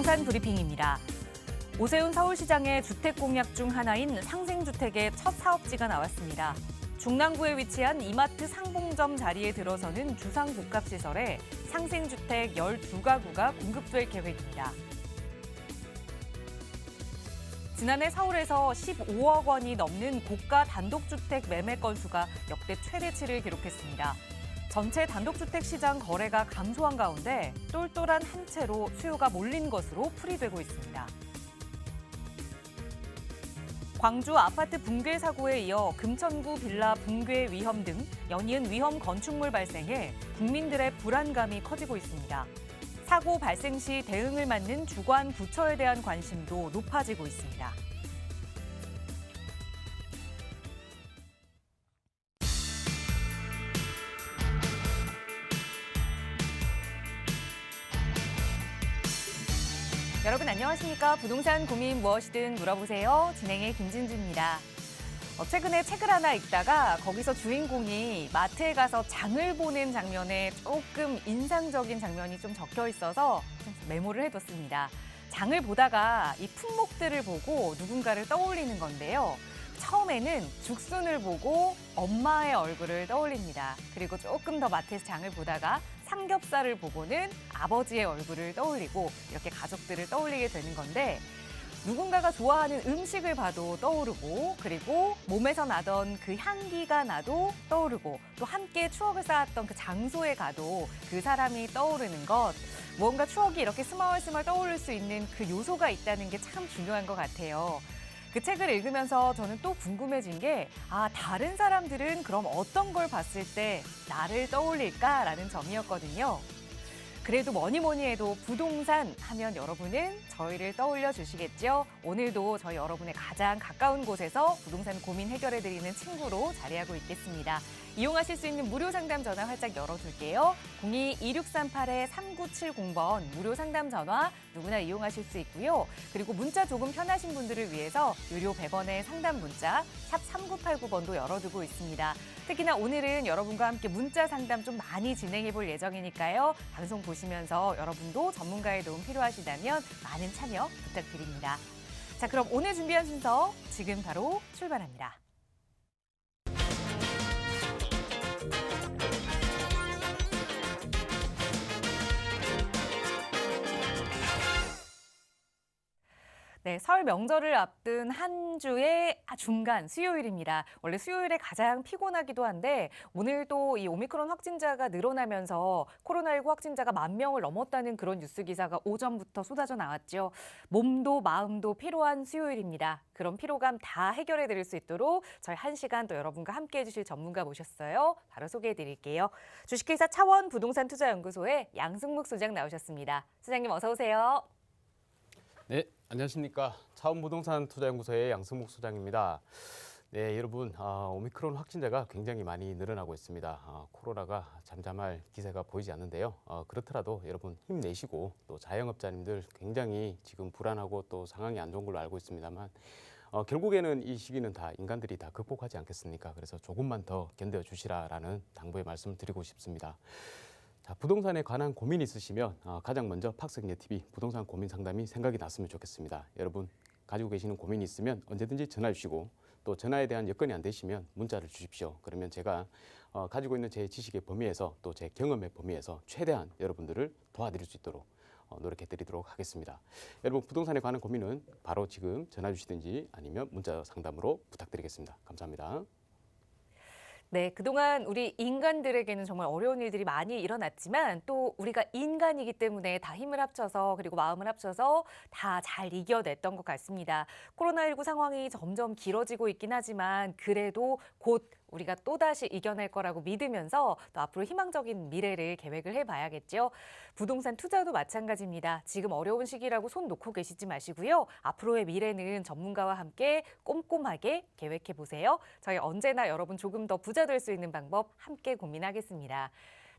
부동산 브리핑입니다. 오세훈 서울시장의 주택 공약 중 하나인 상생주택의 첫 사업지가 나왔습니다. 중랑구에 위치한 이마트 상봉점 자리에 들어서는 주상복합시설에 상생주택 12가구가 공급될 계획입니다. 지난해 서울에서 15억 원이 넘는 고가 단독주택 매매 건수가 역대 최대치를 기록했습니다. 전체 단독주택 시장 거래가 감소한 가운데 똘똘한 한 채로 수요가 몰린 것으로 풀이되고 있습니다. 광주 아파트 붕괴 사고에 이어 금천구 빌라 붕괴 위험 등 연이은 위험 건축물 발생해 국민들의 불안감이 커지고 있습니다. 사고 발생 시 대응을 맡는 주관 부처에 대한 관심도 높아지고 있습니다. 여러분 안녕하십니까? 부동산 고민 무엇이든 물어보세요. 진행의 김진주입니다. 최근에 책을 하나 읽다가 거기서 주인공이 마트에 가서 장을 보는 장면에 조금 인상적인 장면이 좀 적혀 있어서 좀 메모를 해뒀습니다. 장을 보다가 이 품목들을 보고 누군가를 떠올리는 건데요. 처음에는 죽순을 보고 엄마의 얼굴을 떠올립니다. 그리고 조금 더 마트에서 장을 보다가 삼겹살을 보고는 아버지의 얼굴을 떠올리고 이렇게 가족들을 떠올리게 되는 건데 누군가가 좋아하는 음식을 봐도 떠오르고 그리고 몸에서 나던 그 향기가 나도 떠오르고 또 함께 추억을 쌓았던 그 장소에 가도 그 사람이 떠오르는 것 무언가 추억이 이렇게 스멀스멀 떠오를 수 있는 그 요소가 있다는 게 참 중요한 것 같아요. 그 책을 읽으면서 저는 또 궁금해진 게 다른 사람들은 그럼 어떤 걸 봤을 때 나를 떠올릴까라는 점이었거든요. 그래도 뭐니 해도 부동산 하면 여러분은 저희를 떠올려 주시겠죠? 오늘도 저희 여러분의 가장 가까운 곳에서 부동산 고민 해결해드리는 친구로 자리하고 있겠습니다. 이용하실 수 있는 무료 상담 전화 활짝 열어둘게요. 02-2638-3970번 무료 상담 전화 누구나 이용하실 수 있고요. 그리고 문자 조금 편하신 분들을 위해서 유료 100원의 상담 문자 샵 3989번도 열어두고 있습니다. 특히나 오늘은 여러분과 함께 문자 상담 좀 많이 진행해 볼 예정이니까요. 방송 보시면서 여러분도 전문가의 도움 필요하시다면 많은 참여 부탁드립니다. 자, 그럼 오늘 준비한 순서 지금 바로 출발합니다. 네, 설 명절을 앞둔 한 주의 중간 수요일입니다. 원래 수요일에 가장 피곤하기도 한데 오늘도 이 오미크론 확진자가 늘어나면서 코로나19 확진자가 10,000명을 넘었다는 그런 뉴스 기사가 오전부터 쏟아져 나왔죠. 몸도 마음도 피로한 수요일입니다. 그런 피로감 다 해결해 드릴 수 있도록 저희 1시간 또 여러분과 함께해 주실 전문가 모셨어요. 바로 소개해 드릴게요. 주식회사 차원 부동산투자연구소의 양승묵 소장 나오셨습니다. 소장님 어서 오세요. 네, 안녕하십니까. 차원부동산투자연구소의 양승묵 소장입니다. 네, 여러분, 오미크론 확진자가 굉장히 많이 늘어나고 있습니다. 코로나가 잠잠할 기세가 보이지 않는데요. 그렇더라도 여러분 힘내시고 또 자영업자님들 굉장히 지금 불안하고 또 상황이 안 좋은 걸로 알고 있습니다만 결국에는 이 시기는 다 인간들이 다 극복하지 않겠습니까? 그래서 조금만 더 견뎌주시라라는 당부의 말씀을 드리고 싶습니다. 자, 부동산에 관한 고민 있으시면 가장 먼저 팍스ек네TV 부동산 고민 상담이 생각이 났으면 좋겠습니다. 여러분 가지고 계시는 고민이 있으면 언제든지 전화 주시고 또 전화에 대한 여건이 안 되시면 문자를 주십시오. 그러면 제가 가지고 있는 제 지식의 범위에서 또 제 경험의 범위에서 최대한 여러분들을 도와드릴 수 있도록 노력해 드리도록 하겠습니다. 여러분 부동산에 관한 고민은 바로 지금 전화 주시든지 아니면 문자 상담으로 부탁드리겠습니다. 감사합니다. 네, 그동안 우리 인간들에게는 정말 어려운 일들이 많이 일어났지만 또 우리가 인간이기 때문에 다 힘을 합쳐서 그리고 마음을 합쳐서 다 잘 이겨냈던 것 같습니다. 코로나19 상황이 점점 길어지고 있긴 하지만 그래도 곧 우리가 또다시 이겨낼 거라고 믿으면서 또 앞으로 희망적인 미래를 계획을 해봐야겠죠. 부동산 투자도 마찬가지입니다. 지금 어려운 시기라고 손 놓고 계시지 마시고요. 앞으로의 미래는 전문가와 함께 꼼꼼하게 계획해 보세요. 저희 언제나 여러분 조금 더 부자 될 수 있는 방법 함께 고민하겠습니다.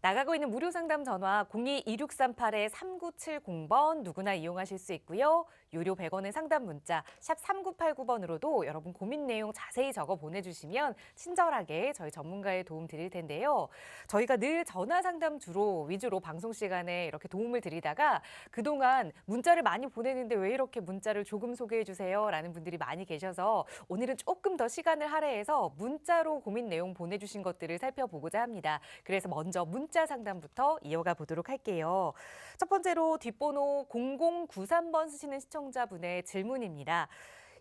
나가고 있는 무료 상담 전화 02-2638-3970번 누구나 이용하실 수 있고요. 유료 100원의 상담 문자 샵 3989번으로도 여러분 고민 내용 자세히 적어 보내주시면 친절하게 저희 전문가의 도움 드릴 텐데요. 저희가 늘 전화 상담 위주로 방송 시간에 이렇게 도움을 드리다가 그동안 문자를 많이 보내는데 왜 이렇게 문자를 조금 소개해 주세요? 라는 분들이 많이 계셔서 오늘은 조금 더 시간을 할애해서 문자로 고민 내용 보내주신 것들을 살펴보고자 합니다. 그래서 먼저 문자 상담부터 이어가 보도록 할게요. 첫 번째로 뒷번호 0093번 쓰시는 시청자분의 질문입니다.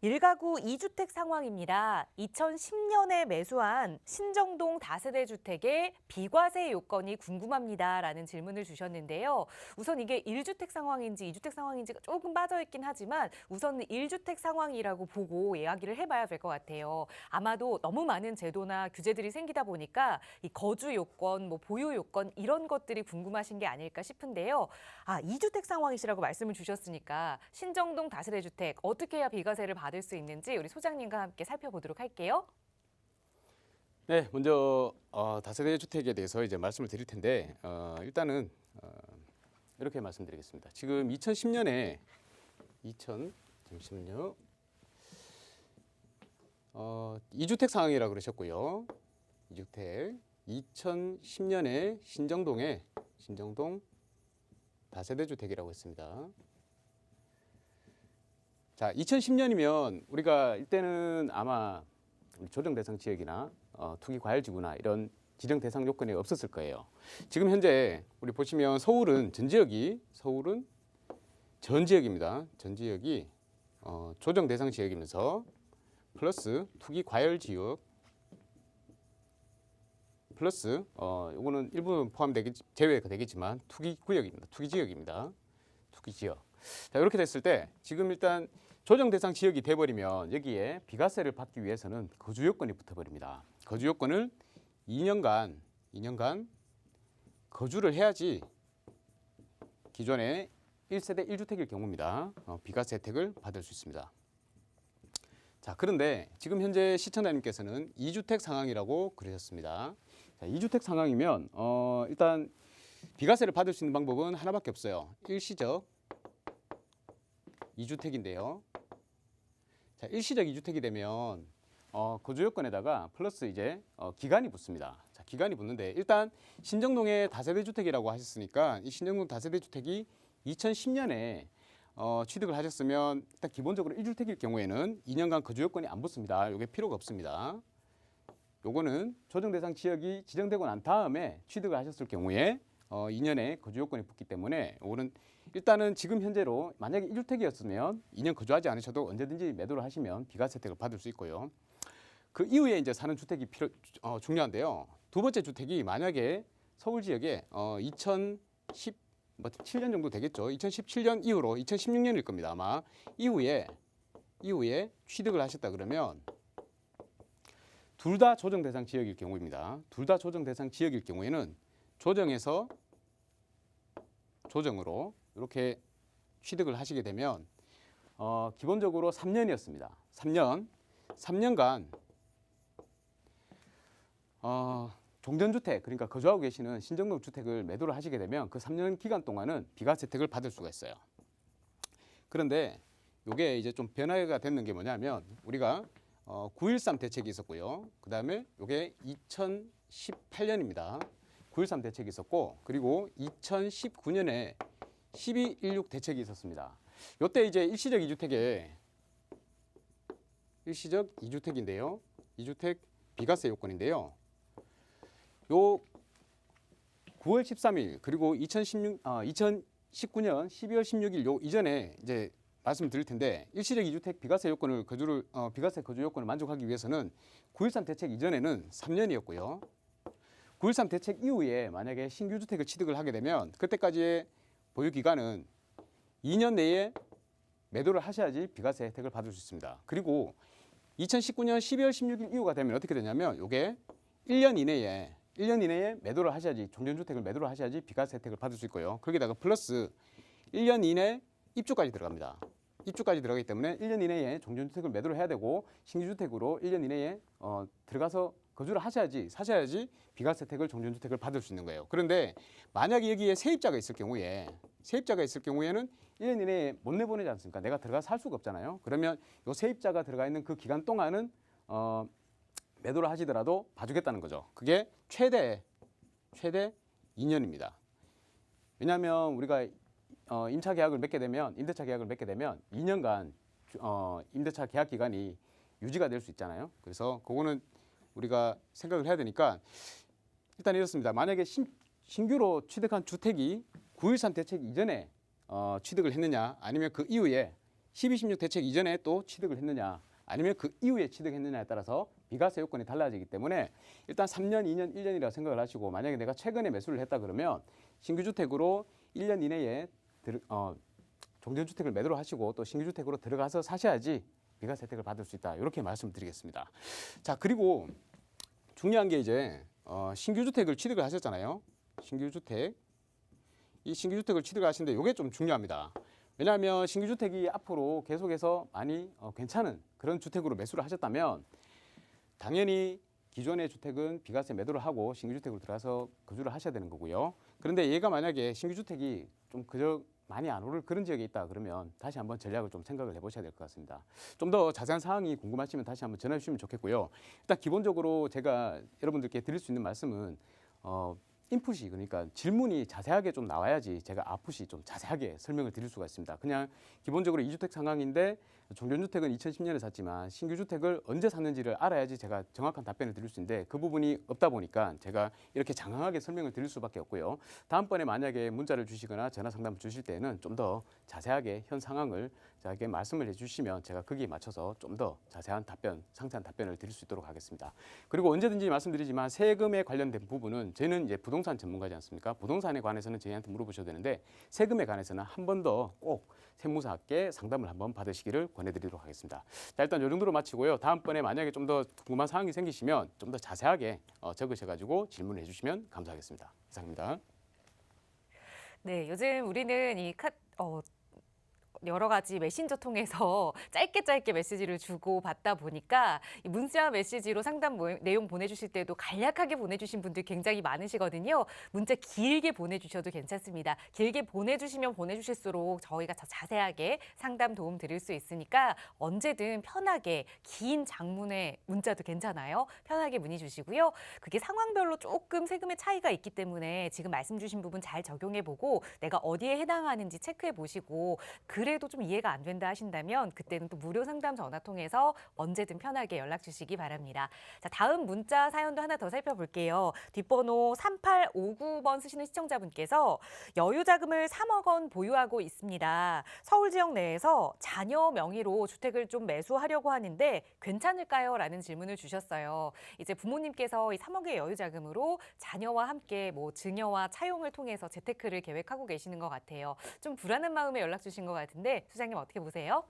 1가구 2주택 상황입니다. 2010년에 매수한 신정동 다세대 주택의 비과세 요건이 궁금합니다. 라는 질문을 주셨는데요. 우선 이게 1주택 상황인지 2주택 상황인지가 조금 빠져있긴 하지만 우선 1주택 상황이라고 보고 이야기를 해봐야 될 것 같아요. 아마도 너무 많은 제도나 규제들이 생기다 보니까 이 거주 요건, 보유 요건 이런 것들이 궁금하신 게 아닐까 싶은데요. 2주택 상황이시라고 말씀을 주셨으니까 신정동 다세대 주택 어떻게 해야 비과세를 받을 수 있는지 우리 소장님과 함께 살펴보도록 할게요. 네, 먼저 다세대 주택에 대해서 이제 말씀을 드릴 텐데 일단은 이렇게 말씀드리겠습니다. 지금 2010년에 잠시만요. 2주택 상황이라고 그러셨고요. 2주택 2010년에 신정동 다세대 주택이라고 했습니다. 자, 2010년이면 우리가 이때는 아마 조정 대상 지역이나 투기 과열 지구나 이런 지정 대상 요건이 없었을 거예요. 지금 현재 우리 보시면 서울은 전 지역입니다. 전 지역이 조정 대상 지역이면서 플러스 투기 과열 지역 플러스 요거는 일부 제외가 되겠지만 투기 구역입니다. 투기 지역입니다. 투기 지역. 자, 이렇게 됐을 때 지금 일단 조정 대상 지역이 돼버리면 여기에 비과세를 받기 위해서는 거주 요건이 붙어버립니다. 거주 요건을 2년간 거주를 해야지 기존에 1세대 1주택일 경우입니다. 비과세 혜택을 받을 수 있습니다. 자, 그런데 지금 현재 시청자님께서는 2주택 상황이라고 그러셨습니다. 자, 2주택 상황이면 일단 비과세를 받을 수 있는 방법은 하나밖에 없어요. 일시적 2주택인데요. 자, 일시적 2주택이 되면 거주 요건에다가 플러스 이제 기간이 붙습니다. 자, 기간이 붙는데 일단 신정동의 다세대 주택이라고 하셨으니까 이 신정동 다세대 주택이 2010년에 취득을 하셨으면 일단 기본적으로 1주택일 경우에는 2년간 거주 요건이 안 붙습니다. 이게 필요가 없습니다. 요거는 조정 대상 지역이 지정되고 난 다음에 취득을 하셨을 경우에 2년의 거주 요건이 붙기 때문에 이거는 일단은 지금 현재로 만약에 1주택이었으면 2년 거주하지 않으셔도 언제든지 매도를 하시면 비과세 혜택을 받을 수 있고요. 그 이후에 이제 사는 주택이 중요한데요. 두 번째 주택이 만약에 서울 지역에 2017년 정도 되겠죠. 2017년 이후로 2016년일 겁니다. 아마 이후에 취득을 하셨다 그러면 둘 다 조정 대상 지역일 경우입니다. 둘 다 조정 대상 지역일 경우에는 조정에서 조정으로 이렇게 취득을 하시게 되면 기본적으로 3년이었습니다. 3년간 종전주택, 그러니까 거주하고 계시는 신정동 주택을 매도를 하시게 되면 그 3년 기간 동안은 비과세 혜택을 받을 수가 있어요. 그런데 이게 이제 좀 변화가 됐는 게 뭐냐면 우리가 9.13 대책이 있었고요. 그 다음에 이게 2018년입니다. 9.13 대책이 있었고 그리고 2019년에 12.16 대책이 있었습니다. 이때 이제 일시적 2주택인데요. 2주택 비과세 요건인데요. 요 9월 13일 그리고 2019년 12월 16일 요 이전에 이제 말씀드릴 텐데 일시적 2주택 비과세 요건을 비과세 거주 요건을 만족하기 위해서는 9.13 대책 이전에는 3년이었고요. 9.13 대책 이후에 만약에 신규 주택을 취득을 하게 되면 그때까지의 보유 기간은 2년 내에 매도를 하셔야지 비과세 혜택을 받을 수 있습니다. 그리고 2019년 12월 16일 이후가 되면 어떻게 되냐면 이게 1년 이내에 매도를 하셔야지 종전주택을 매도를 하셔야지 비과세 혜택을 받을 수 있고요. 거기다가 플러스 1년 이내 입주까지 들어갑니다. 입주까지 들어가기 때문에 1년 이내에 종전주택을 매도를 해야 되고 신규주택으로 1년 이내에 들어가서 거주를 하셔야지 사셔야지 비과세 혜택을 종전주택을 받을 수 있는 거예요. 그런데 만약에 여기에 세입자가 있을 경우에는 1년 이내에 못 내보내지 않습니까? 내가 들어가 살 수가 없잖아요. 그러면 요 세입자가 들어가 있는 그 기간 동안은 매도를 하시더라도 봐주겠다는 거죠. 그게 최대 2년입니다. 왜냐하면 우리가 임차 계약을 맺게 되면 임대차 계약을 맺게 되면 2년간 임대차 계약 기간이 유지가 될 수 있잖아요. 그래서 그거는 우리가 생각을 해야 되니까 일단 이렇습니다. 만약에 신규로 취득한 주택이 9.13 대책 이전에 취득을 했느냐 아니면 그 이후에 12.16 대책 이전에 또 취득을 했느냐 아니면 그 이후에 취득했느냐에 따라서 비과세 요건이 달라지기 때문에 일단 3년, 2년, 1년이라고 생각을 하시고 만약에 내가 최근에 매수를 했다 그러면 신규 주택으로 1년 이내에 종전주택을 매도를 하시고 또 신규 주택으로 들어가서 사셔야지 비과세 혜택을 받을 수 있다. 이렇게 말씀드리겠습니다. 자, 그리고 중요한 게 이제 신규 주택을 취득을 하셨잖아요. 이 신규 주택을 취득을 하시는데 이게 좀 중요합니다. 왜냐하면 신규 주택이 앞으로 계속해서 많이 괜찮은 그런 주택으로 매수를 하셨다면 당연히 기존의 주택은 비과세 매도를 하고 신규 주택으로 들어가서 거주를 하셔야 되는 거고요. 그런데 얘가 만약에 신규 주택이 좀 그저 많이 안 오를 그런 지역에 있다 그러면 다시 한번 전략을 좀 생각을 해보셔야 될 것 같습니다. 좀 더 자세한 사항이 궁금하시면 다시 한번 전화해 주시면 좋겠고요. 일단 기본적으로 제가 여러분들께 드릴 수 있는 말씀은 인풋이 그러니까 질문이 자세하게 좀 나와야지 제가 아풋이 좀 자세하게 설명을 드릴 수가 있습니다. 그냥 기본적으로 2주택 상황인데 종전주택은 2010년에 샀지만 신규 주택을 언제 샀는지를 알아야지 제가 정확한 답변을 드릴 수 있는데 그 부분이 없다 보니까 제가 이렇게 장황하게 설명을 드릴 수밖에 없고요. 다음번에 만약에 문자를 주시거나 전화 상담을 주실 때는 좀 더 자세하게 현 상황을 저에게 말씀을 해주시면 제가 거기에 맞춰서 좀 더 자세한 답변, 상세한 답변을 드릴 수 있도록 하겠습니다. 그리고 언제든지 말씀드리지만 세금에 관련된 부분은 저는 이제 부동산 전문가지 않습니까? 부동산에 관해서는 저희한테 물어보셔도 되는데 세금에 관해서는 한 번 더 꼭 세무사께 상담을 한번 받으시기를 권해드리도록 하겠습니다. 자, 일단 이 정도로 마치고요. 다음번에 만약에 좀 더 궁금한 사항이 생기시면 좀 더 자세하게 적으셔가지고 질문을 해주시면 감사하겠습니다. 이상입니다. 네, 요즘 우리는 여러 가지 메신저 통해서 짧게 메시지를 주고 받다 보니까 이 문자 메시지로 상담 내용 보내주실 때도 간략하게 보내주신 분들 굉장히 많으시거든요. 문자 길게 보내주셔도 괜찮습니다. 길게 보내주시면 보내주실수록 저희가 더 자세하게 상담 도움 드릴 수 있으니까 언제든 편하게 긴 장문의 문자도 괜찮아요. 편하게 문의 주시고요. 그게 상황별로 조금 세금의 차이가 있기 때문에 지금 말씀 주신 부분 잘 적용해보고 내가 어디에 해당하는지 체크해보시고 그래도 좀 이해가 안 된다 하신다면 그때는 또 무료 상담 전화 통해서 언제든 편하게 연락 주시기 바랍니다. 자, 다음 문자 사연도 하나 더 살펴볼게요. 뒷번호 3859번 쓰시는 시청자분께서 여유자금을 3억 원 보유하고 있습니다. 서울 지역 내에서 자녀 명의로 주택을 좀 매수하려고 하는데 괜찮을까요? 라는 질문을 주셨어요. 이제 부모님께서 이 3억의 여유자금으로 자녀와 함께 뭐 증여와 차용을 통해서 재테크를 계획하고 계시는 것 같아요. 좀 불안한 마음에 연락 주신 것 같은데 소장님 어떻게 보세요?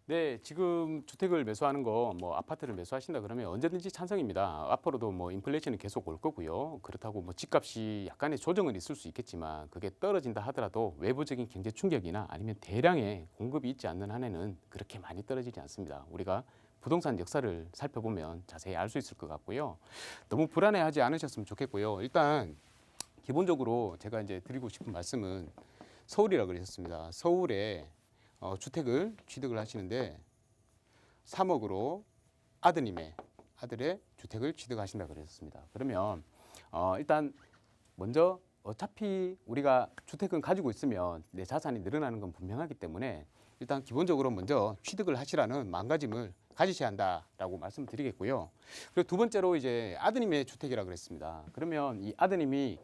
네, 지금 주택을 매수하는 거, 뭐 아파트를 매수하신다 그러면 언제든지 찬성입니다. 앞으로도 뭐 인플레이션은 계속 올 거고요. 그렇다고 뭐 집값이 약간의 조정은 있을 수 있겠지만 그게 떨어진다 하더라도 외부적인 경제 충격이나 아니면 대량의 공급이 있지 않는 한에는 그렇게 많이 떨어지지 않습니다. 우리가 부동산 역사를 살펴보면 자세히 알 수 있을 것 같고요. 너무 불안해하지 않으셨으면 좋겠고요. 일단 기본적으로 제가 이제 드리고 싶은 말씀은 서울이라고 그러셨습니다. 서울에 주택을 취득을 하시는데 3억으로 아들의 주택을 취득하신다 그러셨습니다. 그러면 일단 먼저 어차피 우리가 주택은 가지고 있으면 내 자산이 늘어나는 건 분명하기 때문에 일단 기본적으로 먼저 취득을 하시라는 마음가짐을 가지셔야 한다라고 말씀드리겠고요. 그리고 두 번째로 이제 아드님의 주택이라고 그랬습니다. 그러면 이 아드님이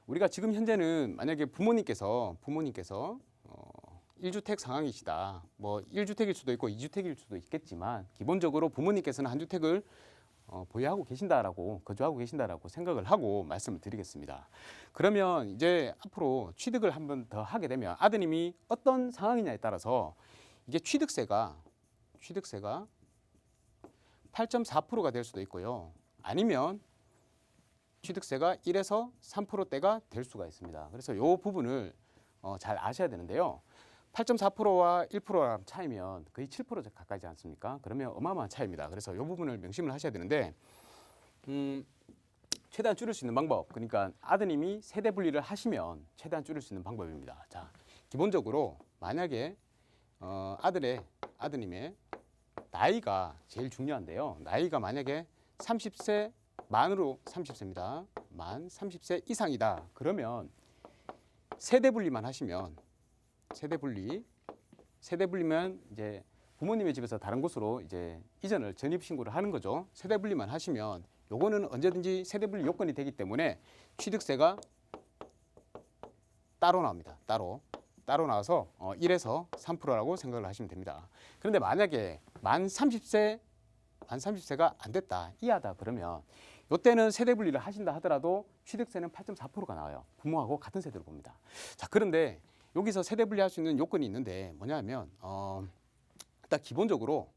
우리가 지금 현재는 만약에 부모님께서 1주택 상황이시다. 뭐 1주택일 수도 있고 2주택일 수도 있겠지만 기본적으로 부모님께서는 한 주택을 보유하고 계신다라고 거주하고 계신다라고 생각을 하고 말씀을 드리겠습니다. 그러면 이제 앞으로 취득을 한 번 더 하게 되면 아드님이 어떤 상황이냐에 따라서 이게 취득세가 8.4%가 될 수도 있고요. 아니면 취득세가 1에서 3%대가 될 수가 있습니다. 그래서 이 부분을 잘 아셔야 되는데요. 8.4%와 1%랑 차이면 거의 7% 가까이지 않습니까? 그러면 어마어마한 차이입니다. 그래서 이 부분을 명심을 하셔야 되는데 최대한 줄일 수 있는 방법, 그러니까 아드님이 세대 분리를 하시면 최대한 줄일 수 있는 방법입니다. 자, 기본적으로 만약에 아드님의 나이가 제일 중요한데요. 나이가 만약에 30세 만으로 30세입니다. 만 30세 이상이다. 그러면 세대 분리만 하시면 세대 분리면 이제 부모님의 집에서 다른 곳으로 이제 이전을 전입 신고를 하는 거죠. 세대 분리만 하시면 요거는 언제든지 세대 분리 요건이 되기 때문에 취득세가 따로 나옵니다. 따로 나와서 1에서 3%라고 생각을 하시면 됩니다. 그런데 만약에 만 30세가 안 됐다, 이하다 그러면 이때는 세대 분리를 하신다 하더라도 취득세는 8.4%가 나와요. 부모하고 같은 세대로 봅니다. 자, 그런데 여기서 세대 분리할 수 있는 요건이 있는데 뭐냐면 일단 기본적으로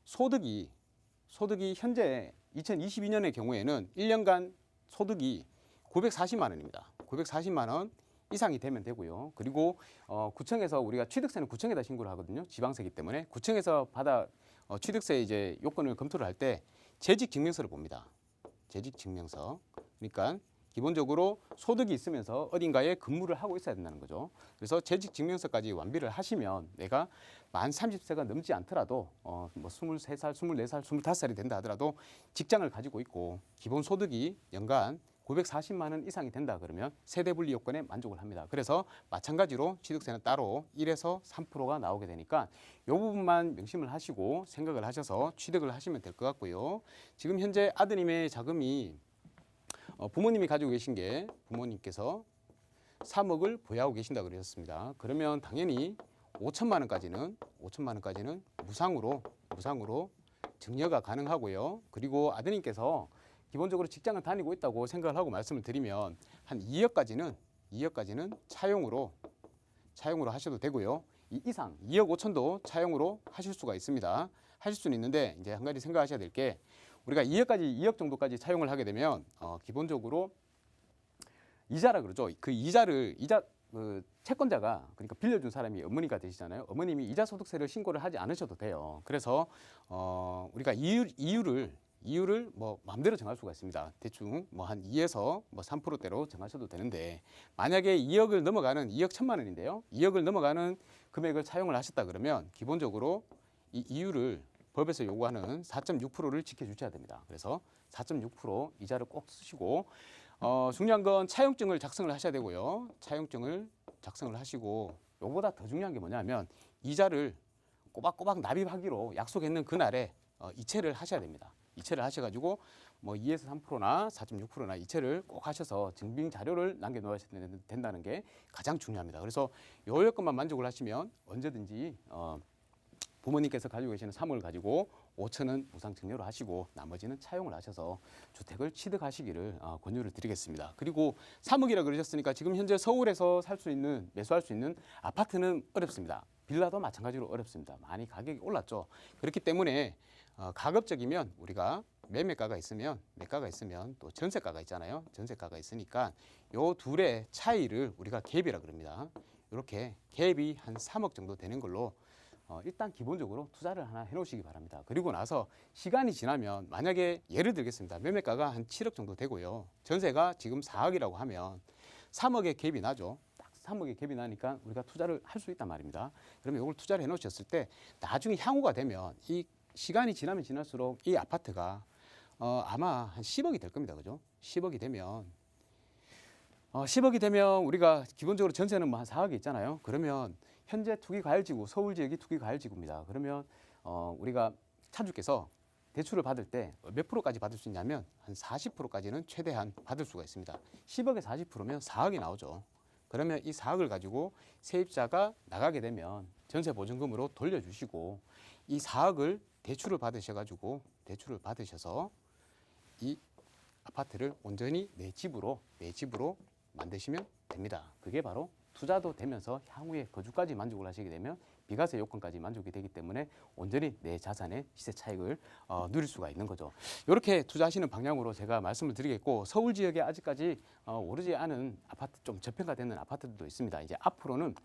소득이 현재 2022년의 경우에는 1년간 소득이 940만 원입니다. 940만 원 이상이 되면 되고요. 그리고 구청에서 우리가 취득세는 구청에다 신고를 하거든요. 지방세이기 때문에 구청에서 취득세 이제 요건을 검토를 할 때 재직 증명서를 봅니다. 재직 증명서. 그러니까 기본적으로 소득이 있으면서 어딘가에 근무를 하고 있어야 된다는 거죠. 그래서 재직 증명서까지 완비를 하시면 내가 만 30세가 넘지 않더라도 뭐 23살, 24살, 25살이 된다 하더라도 직장을 가지고 있고 기본 소득이 연간 940만 원 이상이 된다 그러면 세대 분리 요건에 만족을 합니다. 그래서 마찬가지로 취득세는 따로 1에서 3%가 나오게 되니까 이 부분만 명심을 하시고 생각을 하셔서 취득을 하시면 될 것 같고요. 지금 현재 아드님의 자금이 부모님이 가지고 계신 게 부모님께서 3억을 보유하고 계신다 그러셨습니다. 그러면 당연히 5천만 원까지는 무상으로 증여가 가능하고요. 그리고 아드님께서 기본적으로 직장을 다니고 있다고 생각을 하고 말씀을 드리면 한 2억까지는 차용으로 하셔도 되고요. 이 이상 2억 5천도 차용으로 하실 수가 있습니다. 하실 수는 있는데 이제 한 가지 생각하셔야 될 게 우리가 2억 정도까지 차용을 하게 되면 기본적으로 이자라 그러죠. 그 채권자가 그러니까 빌려준 사람이 어머니가 되시잖아요. 어머님이 이자 소득세를 신고를 하지 않으셔도 돼요. 그래서 우리가 이유를 뭐 마음대로 정할 수가 있습니다. 대충 뭐 한 2에서 뭐 3%대로 정하셔도 되는데 만약에 2억 1천만 원인데요. 2억을 넘어가는 금액을 차용을 하셨다 그러면 기본적으로 이 이유를 법에서 요구하는 4.6%를 지켜주셔야 됩니다. 그래서 4.6% 이자를 꼭 쓰시고 중요한 건 차용증을 작성을 하셔야 되고요. 차용증을 작성을 하시고 요보다 더 중요한 게 뭐냐면 이자를 꼬박꼬박 납입하기로 약속했는 그날에 이체를 하셔야 됩니다. 이체를 하셔가지고 뭐 2에서 3%나 4.6%나 이체를 꼭 하셔서 증빙 자료를 남겨놓으셔야 된다는 게 가장 중요합니다. 그래서 요 여건만 만족을 하시면 언제든지 부모님께서 가지고 계시는 3억을 가지고 5천은 무상 증여로 하시고 나머지는 차용을 하셔서 주택을 취득하시기를 권유를 드리겠습니다. 그리고 3억이라 그러셨으니까 지금 현재 서울에서 매수할 수 있는 아파트는 어렵습니다. 빌라도 마찬가지로 어렵습니다. 많이 가격이 올랐죠. 그렇기 때문에 가급적이면 우리가 매매가가 있으면 또 전세가가 있잖아요. 전세가가 있으니까 요 둘의 차이를 우리가 갭이라 그럽니다. 이렇게 갭이 한 3억 정도 되는 걸로 일단 기본적으로 투자를 하나 해놓으시기 바랍니다. 그리고 나서 시간이 지나면 만약에 예를 들겠습니다. 매매가가 한 7억 정도 되고요. 전세가 지금 4억이라고 하면 3억의 갭이 나죠. 딱 3억의 갭이 나니까 우리가 투자를 할 수 있단 말입니다. 그러면 이걸 투자를 해놓으셨을 때 나중에 향후가 되면 이 시간이 지나면 지날수록 이 아파트가 아마 한 10억이 될 겁니다. 그죠? 10억이 되면 우리가 기본적으로 전세는 뭐 한 4억이 있잖아요. 그러면 현재 투기과열지구, 서울 지역이 투기과열지구입니다. 그러면 우리가 차주께서 대출을 받을 때 몇 프로까지 받을 수 있냐면 한 40%까지는 최대한 받을 수가 있습니다. 10억에 40%면 4억이 나오죠. 그러면 이 4억을 가지고 세입자가 나가게 되면 전세 보증금으로 돌려주시고 이 4억을 대출을 받으셔서 이 아파트를 온전히 내 집으로 만드시면 됩니다. 그게 바로 투자도 되면서 향후에 거주까지 만족을 하시게 되면 비과세 요건까지 만족이 되기 때문에 온전히 내 자산의 시세 차익을 누릴 수가 있는 거죠. 이렇게 투자하시는 방향으로 제가 말씀을 드리겠고 서울 지역에 아직까지 오르지 않은 아파트, 좀 저평가되는 아파트들도 있습니다. 이제 앞으로는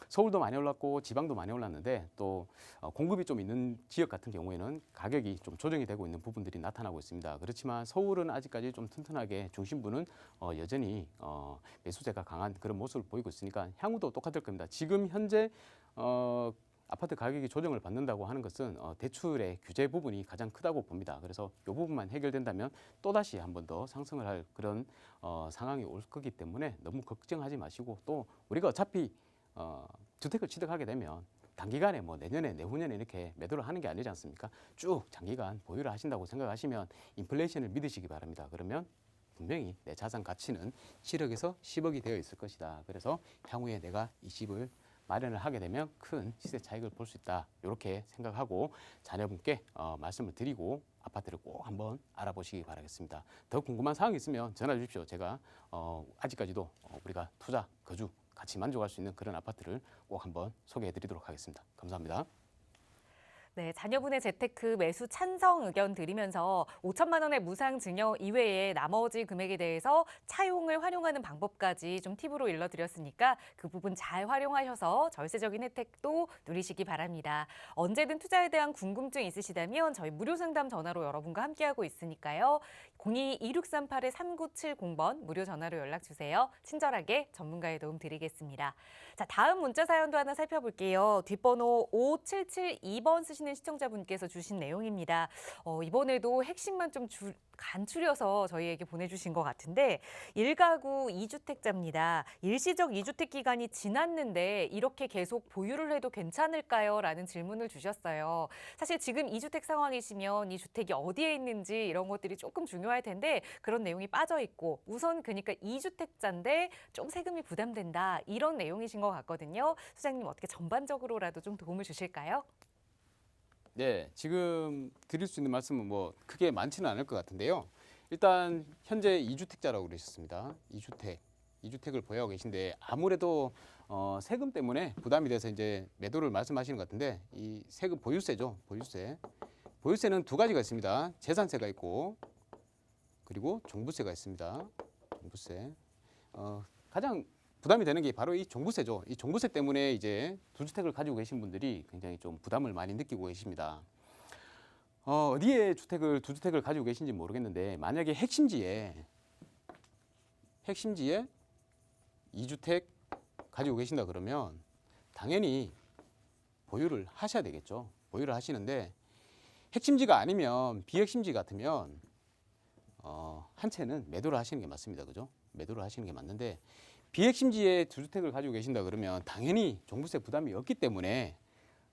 서울도 많이 올랐고 지방도 많이 올랐는데 또 공급이 좀 있는 지역 같은 경우에는 가격이 좀 조정이 되고 있는 부분들이 나타나고 있습니다. 그렇지만 서울은 아직까지 좀 튼튼하게 중심부는 여전히 매수세가 강한 그런 모습을 보이고 있으니까 향후도 똑같을 겁니다. 지금 현재 아파트 가격이 조정을 받는다고 하는 것은 대출의 규제 부분이 가장 크다고 봅니다. 그래서 이 부분만 해결된다면 또다시 한 번 더 상승을 할 그런 상황이 올 거기 때문에 너무 걱정하지 마시고, 또 우리가 어차피 주택을 취득하게 되면 단기간에 뭐 내년에 내후년에 이렇게 매도를 하는 게 아니지 않습니까? 쭉 장기간 보유를 하신다고 생각하시면 인플레이션을 믿으시기 바랍니다. 그러면 분명히 내 자산 가치는 7억에서 10억이 되어 있을 것이다. 그래서 향후에 내가 이 집을 마련을 하게 되면 큰 시세 차익을 볼 수 있다. 이렇게 생각하고 자녀분께 말씀을 드리고 아파트를 꼭 한번 알아보시기 바라겠습니다. 더 궁금한 사항이 있으면 전화 주십시오. 제가 아직까지도 우리가 투자, 거주 같이 만족할 수 있는 그런 아파트를 꼭 한번 소개해 드리도록 하겠습니다. 감사합니다. 네, 자녀분의 재테크 매수 찬성 의견 드리면서 5천만 원의 무상 증여 이외에 나머지 금액에 대해서 차용을 활용하는 방법까지 좀 팁으로 일러드렸으니까 그 부분 잘 활용하셔서 절세적인 혜택도 누리시기 바랍니다. 언제든 투자에 대한 궁금증 있으시다면 저희 무료 상담 전화로 여러분과 함께하고 있으니까요. 02-2638-3970번 무료 전화로 연락 주세요. 친절하게 전문가의 도움 드리겠습니다. 자, 다음 문자 사연도 하나 살펴볼게요. 뒷번호 5772번 쓰시는 시청자분께서 주신 내용입니다. 이번에도 핵심만 좀 간추려서 저희에게 보내주신 것 같은데, 1가구 2주택자입니다. 일시적 2주택 기간이 지났는데 이렇게 계속 보유를 해도 괜찮을까요? 라는 질문을 주셨어요. 사실 지금 2주택 상황이시면 이 주택이 어디에 있는지 이런 것들이 조금 중요할 텐데 그런 내용이 빠져 있고, 우선 그러니까 2주택자인데 좀 세금이 부담된다, 이런 내용이신 것 같거든요. 소장님, 어떻게 전반적으로라도 좀 도움을 주실까요? 네, 지금 드릴 수 있는 말씀은 뭐 크게 많지는 않을 것 같은데요. 일단 현재 2주택자라고 그러셨습니다. 2주택을 보유하고 계신데 아무래도 세금 때문에 부담이 돼서 이제 매도를 말씀하시는 것 같은데, 이 세금 보유세죠, 보유세. 보유세는 두 가지가 있습니다. 재산세가 있고 그리고 종부세가 있습니다. 종부세. 가장 부담이 되는 게 바로 이 종부세죠. 이 종부세 때문에 이제 두 주택을 가지고 계신 분들이 굉장히 좀 부담을 많이 느끼고 계십니다. 어디에 두 주택을 가지고 계신지 모르겠는데, 만약에 핵심지에 2주택 가지고 계신다 그러면 당연히 보유를 하셔야 되겠죠. 보유를 하시는데, 핵심지가 아니면 비핵심지 같으면 한 채는 매도를 하시는 게 맞습니다. 그죠? 매도를 하시는 게 맞는데, 비핵심지에 두 주택을 가지고 계신다 그러면 당연히 종부세 부담이 없기 때문에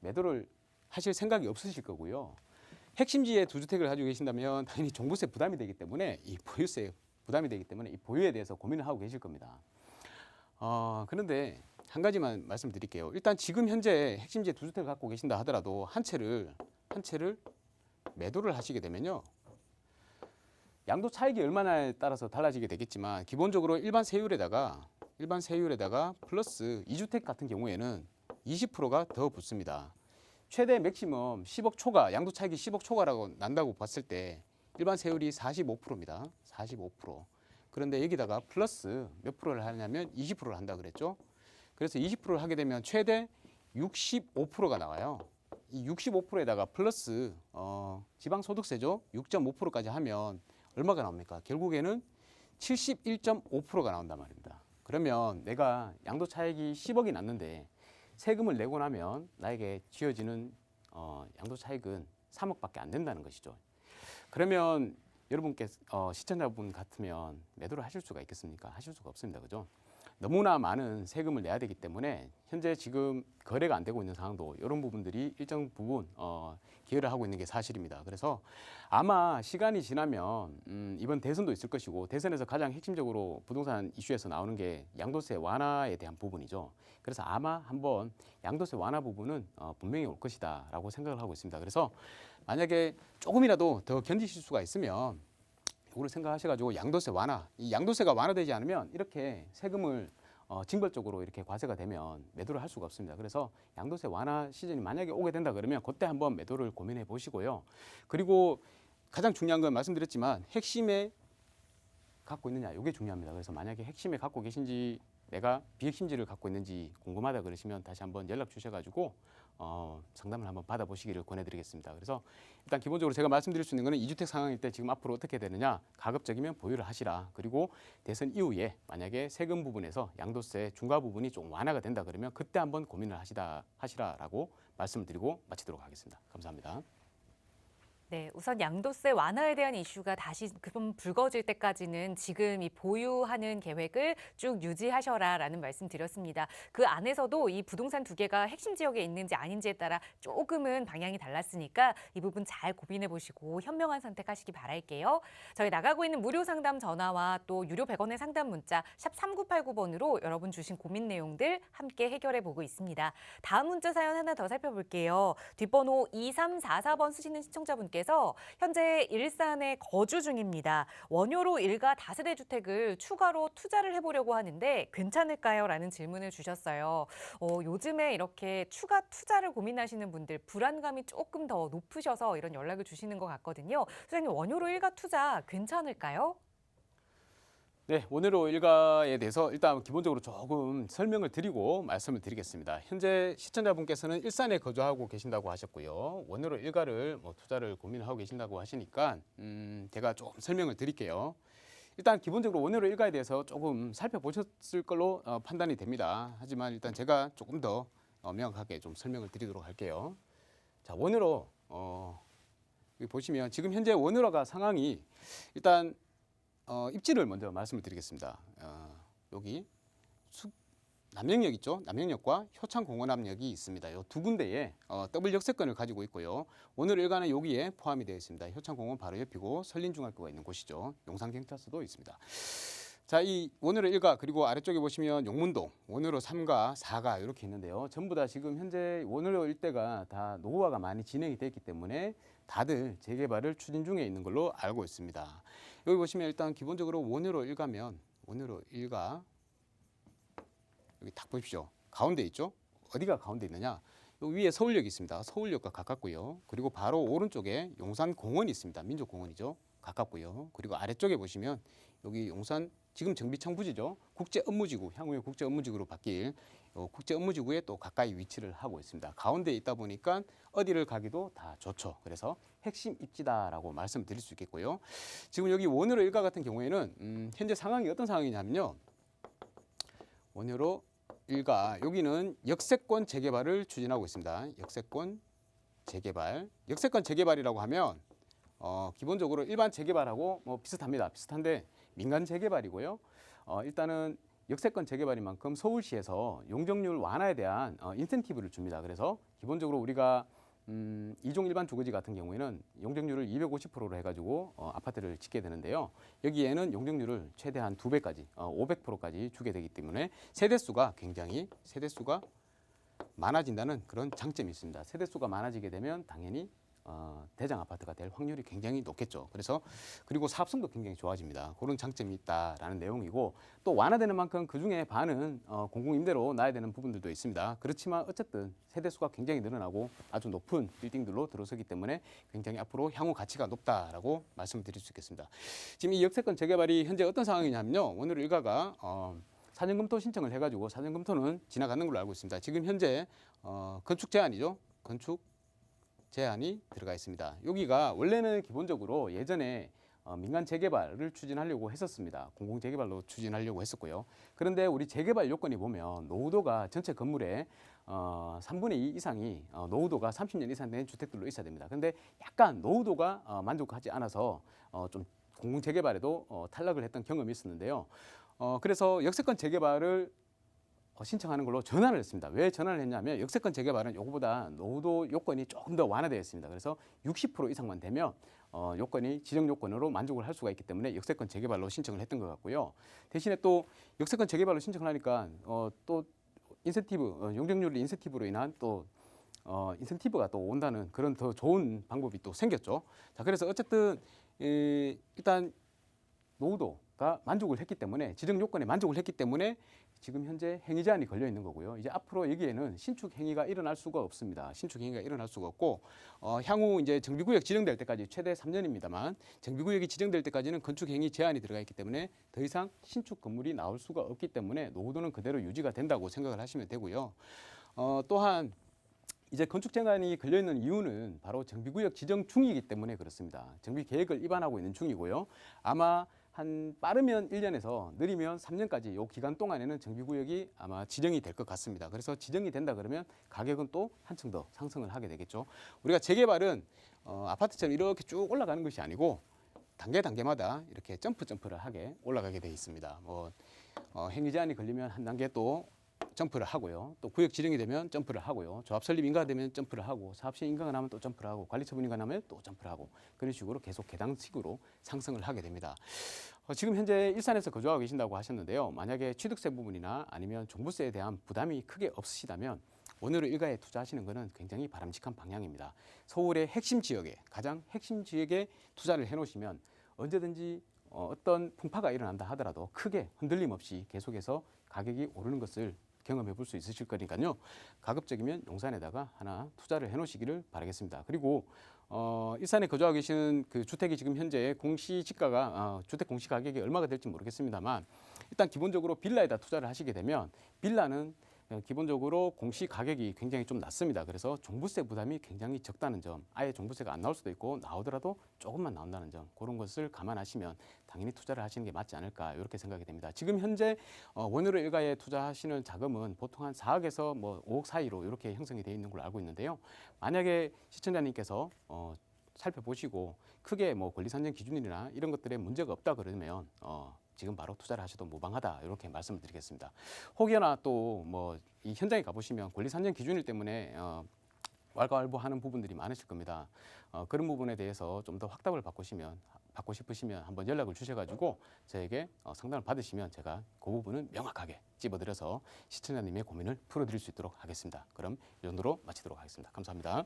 매도를 하실 생각이 없으실 거고요. 핵심지에 두 주택을 가지고 계신다면 당연히 종부세 부담이 되기 때문에 이 보유세 부담이 되기 때문에 이 보유에 대해서 고민을 하고 계실 겁니다. 그런데 한 가지만 말씀드릴게요. 일단 지금 현재 핵심지에 두 주택을 갖고 계신다 하더라도 한 채를 매도를 하시게 되면요, 양도 차익이 얼마나에 따라서 달라지게 되겠지만 기본적으로 일반 세율에다가 플러스 2주택 같은 경우에는 20%가 더 붙습니다. 최대 맥시멈 10억 초과, 양도 차익이 10억 초과라고 난다고 봤을 때 일반 세율이 45%입니다. 45%. 그런데 여기다가 플러스 몇 프로를 하냐면 20%를 한다 그랬죠. 그래서 20%를 하게 되면 최대 65%가 나와요. 이 65%에다가 플러스 지방소득세죠. 6.5%까지 하면 얼마가 나옵니까? 결국에는 71.5%가 나온단 말입니다. 그러면 내가 양도 차익이 10억이 났는데 세금을 내고 나면 나에게 쥐어지는 양도 차익은 3억밖에 안 된다는 것이죠. 그러면 여러분께 시청자분 같으면 매도를 하실 수가 있겠습니까? 하실 수가 없습니다. 그죠? 너무나 많은 세금을 내야 되기 때문에 현재 지금 거래가 안 되고 있는 상황도 이런 부분들이 일정 부분 기여를 하고 있는 게 사실입니다. 그래서 아마 시간이 지나면 이번 대선도 있을 것이고, 대선에서 가장 핵심적으로 부동산 이슈에서 나오는 게 양도세 완화에 대한 부분이죠. 그래서 아마 한번 양도세 완화 부분은 분명히 올 것이다 라고 생각을 하고 있습니다. 그래서 만약에 조금이라도 더 견디실 수가 있으면 이거를 생각하셔가지고 양도세 완화, 이 양도세가 완화되지 않으면 이렇게 세금을 징벌적으로 이렇게 과세가 되면 매도를 할 수가 없습니다. 그래서 양도세 완화 시즌이 만약에 오게 된다 그러면 그때 한번 매도를 고민해 보시고요. 그리고 가장 중요한 건 말씀드렸지만 핵심의 갖고 있느냐, 이게 중요합니다. 그래서 만약에 핵심에 갖고 계신지 내가 비핵심지를 갖고 있는지 궁금하다 그러시면 다시 한번 연락 주셔가지고 상담을 한번 받아보시기를 권해드리겠습니다. 그래서 일단 기본적으로 제가 말씀드릴 수 있는 거는 2주택 상황일 때 지금 앞으로 어떻게 되느냐, 가급적이면 보유를 하시라. 그리고 대선 이후에 만약에 세금 부분에서 양도세 중과 부분이 좀 완화가 된다 그러면 그때 한번 고민을 하시라라고 말씀을 드리고 마치도록 하겠습니다. 감사합니다. 네, 우선 양도세 완화에 대한 이슈가 다시 좀 불거질 때까지는 지금 이 보유하는 계획을 쭉 유지하셔라라는 말씀 드렸습니다. 그 안에서도 이 부동산 두 개가 핵심 지역에 있는지 아닌지에 따라 조금은 방향이 달랐으니까 이 부분 잘 고민해 보시고 현명한 선택하시기 바랄게요. 저희 나가고 있는 무료 상담 전화와 또 유료 100원의 상담 문자 샵 3989번으로 여러분 주신 고민 내용들 함께 해결해 보고 있습니다. 다음 문자 사연 하나 더 살펴볼게요. 뒷번호 2344번 쓰시는 시청자분께서 현재 일산에 거주 중입니다. 원효로 일가 다세대 주택을 추가로 투자를 해보려고 하는데 괜찮을까요? 라는 질문을 주셨어요. 요즘에 이렇게 추가 투자를 고민하시는 분들 불안감이 조금 더 높으셔서 이런 연락을 주시는 것 같거든요. 소장님, 원효로 일가 투자 괜찮을까요? 네, 원효로 일가에 대해서 일단 기본적으로 조금 설명을 드리고 말씀을 드리겠습니다. 현재 시청자분께서는 일산에 거주하고 계신다고 하셨고요. 원효로 일가를 투자를 고민하고 계신다고 하시니까 제가 좀 설명을 드릴게요. 일단 기본적으로 원효로 일가에 대해서 조금 살펴보셨을 걸로 판단이 됩니다. 하지만 일단 제가 조금 더 명확하게 좀 설명을 드리도록 할게요. 자, 원효로 여기 보시면 지금 현재 원효로가 상황이 일단 입지를 먼저 말씀을 드리겠습니다. 여기 남영역 있죠? 남영역과 효창공원암역이 있습니다. 이 두 군데에 더블 역세권을 가지고 있고요. 원효로 일가는 여기에 포함이 되어 있습니다. 효창공원 바로 옆이고 설린중학교가 있는 곳이죠. 용산경찰서도 있습니다. 자, 이 원효로 1가 그리고 아래쪽에 보시면 용문동, 원효로 3가, 4가 이렇게 있는데요. 전부 다 지금 현재 원효로 일대가 다 노후화가 많이 진행이 됐기 때문에 다들 재개발을 추진 중에 있는 걸로 알고 있습니다. 여기 보시면 일단 기본적으로 원효로 1가면 원효로 1가 여기 딱 보십시오. 가운데 있죠? 어디가 가운데 있느냐? 여기 위에 서울역이 있습니다. 서울역과 가깝고요. 그리고 바로 오른쪽에 용산공원이 있습니다. 민족공원이죠. 가깝고요. 그리고 아래쪽에 보시면 여기 용산 지금 정비청 부지죠. 국제업무지구, 향후에 국제업무지구로 바뀔 국제업무지구에 또 가까이 위치를 하고 있습니다. 가운데에 있다 보니까 어디를 가기도 다 좋죠. 그래서 핵심 입지다라고 말씀드릴 수 있겠고요. 지금 여기 원효로 일가 같은 경우에는 현재 상황이 어떤 상황이냐면요. 원효로 일가 여기는 역세권 재개발을 추진하고 있습니다. 역세권 재개발. 역세권 재개발이라고 하면 기본적으로 일반 재개발하고 비슷합니다. 비슷한데 민간 재개발이고요. 일단은 역세권 재개발인 만큼 서울시에서 용적률 완화에 대한 인센티브를 줍니다. 그래서 기본적으로 우리가 2종 일반 주거지 같은 경우에는 용적률을 250%로 해가지고 아파트를 짓게 되는데요. 여기에는 용적률을 최대한 2배까지 500%까지 주게 되기 때문에 세대수가 많아진다는 그런 장점이 있습니다. 세대수가 많아지게 되면 당연히 대장 아파트가 될 확률이 굉장히 높겠죠. 그리고 사업성도 굉장히 좋아집니다. 그런 장점이 있다라는 내용이고 또 완화되는 만큼 그 중에 반은 공공임대로 놔야 되는 부분들도 있습니다. 그렇지만 어쨌든 세대수가 굉장히 늘어나고 아주 높은 빌딩들로 들어서기 때문에 굉장히 앞으로 향후 가치가 높다라고 말씀을 드릴 수 있겠습니다. 지금 이 역세권 재개발이 현재 어떤 상황이냐면요. 원효로 일가가 사전검토 신청을 해가지고 사전검토는 지나가는 걸로 알고 있습니다. 지금 현재 건축 제한이죠. 건축 제한이 들어가 있습니다. 여기가 원래는 기본적으로 예전에 민간 재개발을 추진하려고 했었습니다. 공공 재개발로 추진하려고 했었고요. 그런데 우리 재개발 요건이 보면 노후도가 전체 건물의 3분의 2 이상이 노후도가 30년 이상 된 주택들로 있어야 됩니다. 그런데 약간 노후도가 만족하지 않아서 좀 공공 재개발에도 탈락을 했던 경험이 있었는데요. 그래서 역세권 재개발을 신청하는 걸로 전환을 했습니다. 왜 전환을 했냐면 역세권 재개발은 이거보다 노후도 요건이 조금 더 완화되어 있습니다. 그래서 60% 이상만 되면 요건이 지정 요건으로 만족을 할 수가 있기 때문에 역세권 재개발로 신청을 했던 것 같고요. 대신에 또 역세권 재개발로 신청을 하니까 또 인센티브, 용적률 인센티브로 인한 또 인센티브가 또 온다는 그런 더 좋은 방법이 또 생겼죠. 자, 그래서 어쨌든 일단 노후도 가 만족을 했기 때문에 지정 요건에 만족을 했기 때문에 지금 현재 행위 제한이 걸려 있는 거고요. 이제 앞으로 여기에는 신축 행위가 일어날 수가 없습니다. 신축 행위가 일어날 수가 없고 향후 이제 정비구역 지정될 때까지 최대 3년입니다만 정비구역이 지정될 때까지는 건축 행위 제한이 들어가 있기 때문에 더 이상 신축 건물이 나올 수가 없기 때문에 노후도는 그대로 유지가 된다고 생각을 하시면 되고요. 또한 이제 건축 제한이 걸려 있는 이유는 바로 정비구역 지정 중이기 때문에 그렇습니다. 정비 계획을 입안하고 있는 중이고요. 아마 한 빠르면 1년에서 느리면 3년까지 이 기간 동안에는 정비구역이 아마 지정이 될 것 같습니다. 그래서 지정이 된다 그러면 가격은 또 한층 더 상승을 하게 되겠죠. 우리가 재개발은 아파트처럼 이렇게 쭉 올라가는 것이 아니고 단계마다 이렇게 점프를 하게 올라가게 돼 있습니다. 행위 제한이 걸리면 한 단계 또 점프를 하고요. 또 구역 지정이 되면 점프를 하고요. 조합 설립 인가되면 점프를 하고 사업 시행 인가가 나면 또 점프를 하고 관리 처분 인가 나면 또 점프를 하고 그런 식으로 계속 계단식으로 상승을 하게 됩니다. 지금 현재 일산에서 거주하고 계신다고 하셨는데요. 만약에 취득세 부분이나 아니면 종부세에 대한 부담이 크게 없으시다면 원효로 일가에 투자하시는 것은 굉장히 바람직한 방향입니다. 서울의 핵심 지역에 가장 핵심 지역에 투자를 해놓으시면 언제든지 어떤 풍파가 일어난다 하더라도 크게 흔들림 없이 계속해서 가격이 오르는 것을 경험해 볼 수 있으실 거니까요. 가급적이면 용산에다가 하나 투자를 해 놓으시기를 바라겠습니다. 그리고 일산에 거주하고 계시는 그 주택이 지금 현재 공시지가가 주택 공시 가격이 얼마가 될지 모르겠습니다만 일단 기본적으로 빌라에다 투자를 하시게 되면 빌라는 기본적으로 공시 가격이 굉장히 좀 낮습니다. 그래서 종부세 부담이 굉장히 적다는 점, 아예 종부세가 안 나올 수도 있고 나오더라도 조금만 나온다는 점, 그런 것을 감안하시면 당연히 투자를 하시는 게 맞지 않을까 이렇게 생각이 됩니다. 지금 현재 원효로 일가에 투자하시는 자금은 보통 한 4억에서 5억 사이로 이렇게 형성이 되어 있는 걸로 알고 있는데요. 만약에 시청자님께서 살펴보시고 크게 권리산정 기준이나 이런 것들에 문제가 없다 그러면 지금 바로 투자를 하셔도 무방하다 이렇게 말씀을 드리겠습니다. 혹여나 또 이 현장에 가보시면 권리산정 기준일 때문에 왈가왈부하는 부분들이 많으실 겁니다. 그런 부분에 대해서 좀 더 확답을 받고 싶으시면 한번 연락을 주셔가지고 저에게 상담을 받으시면 제가 그 부분은 명확하게 찝어드려서 시청자님의 고민을 풀어드릴 수 있도록 하겠습니다. 그럼 이 정도로 마치도록 하겠습니다. 감사합니다.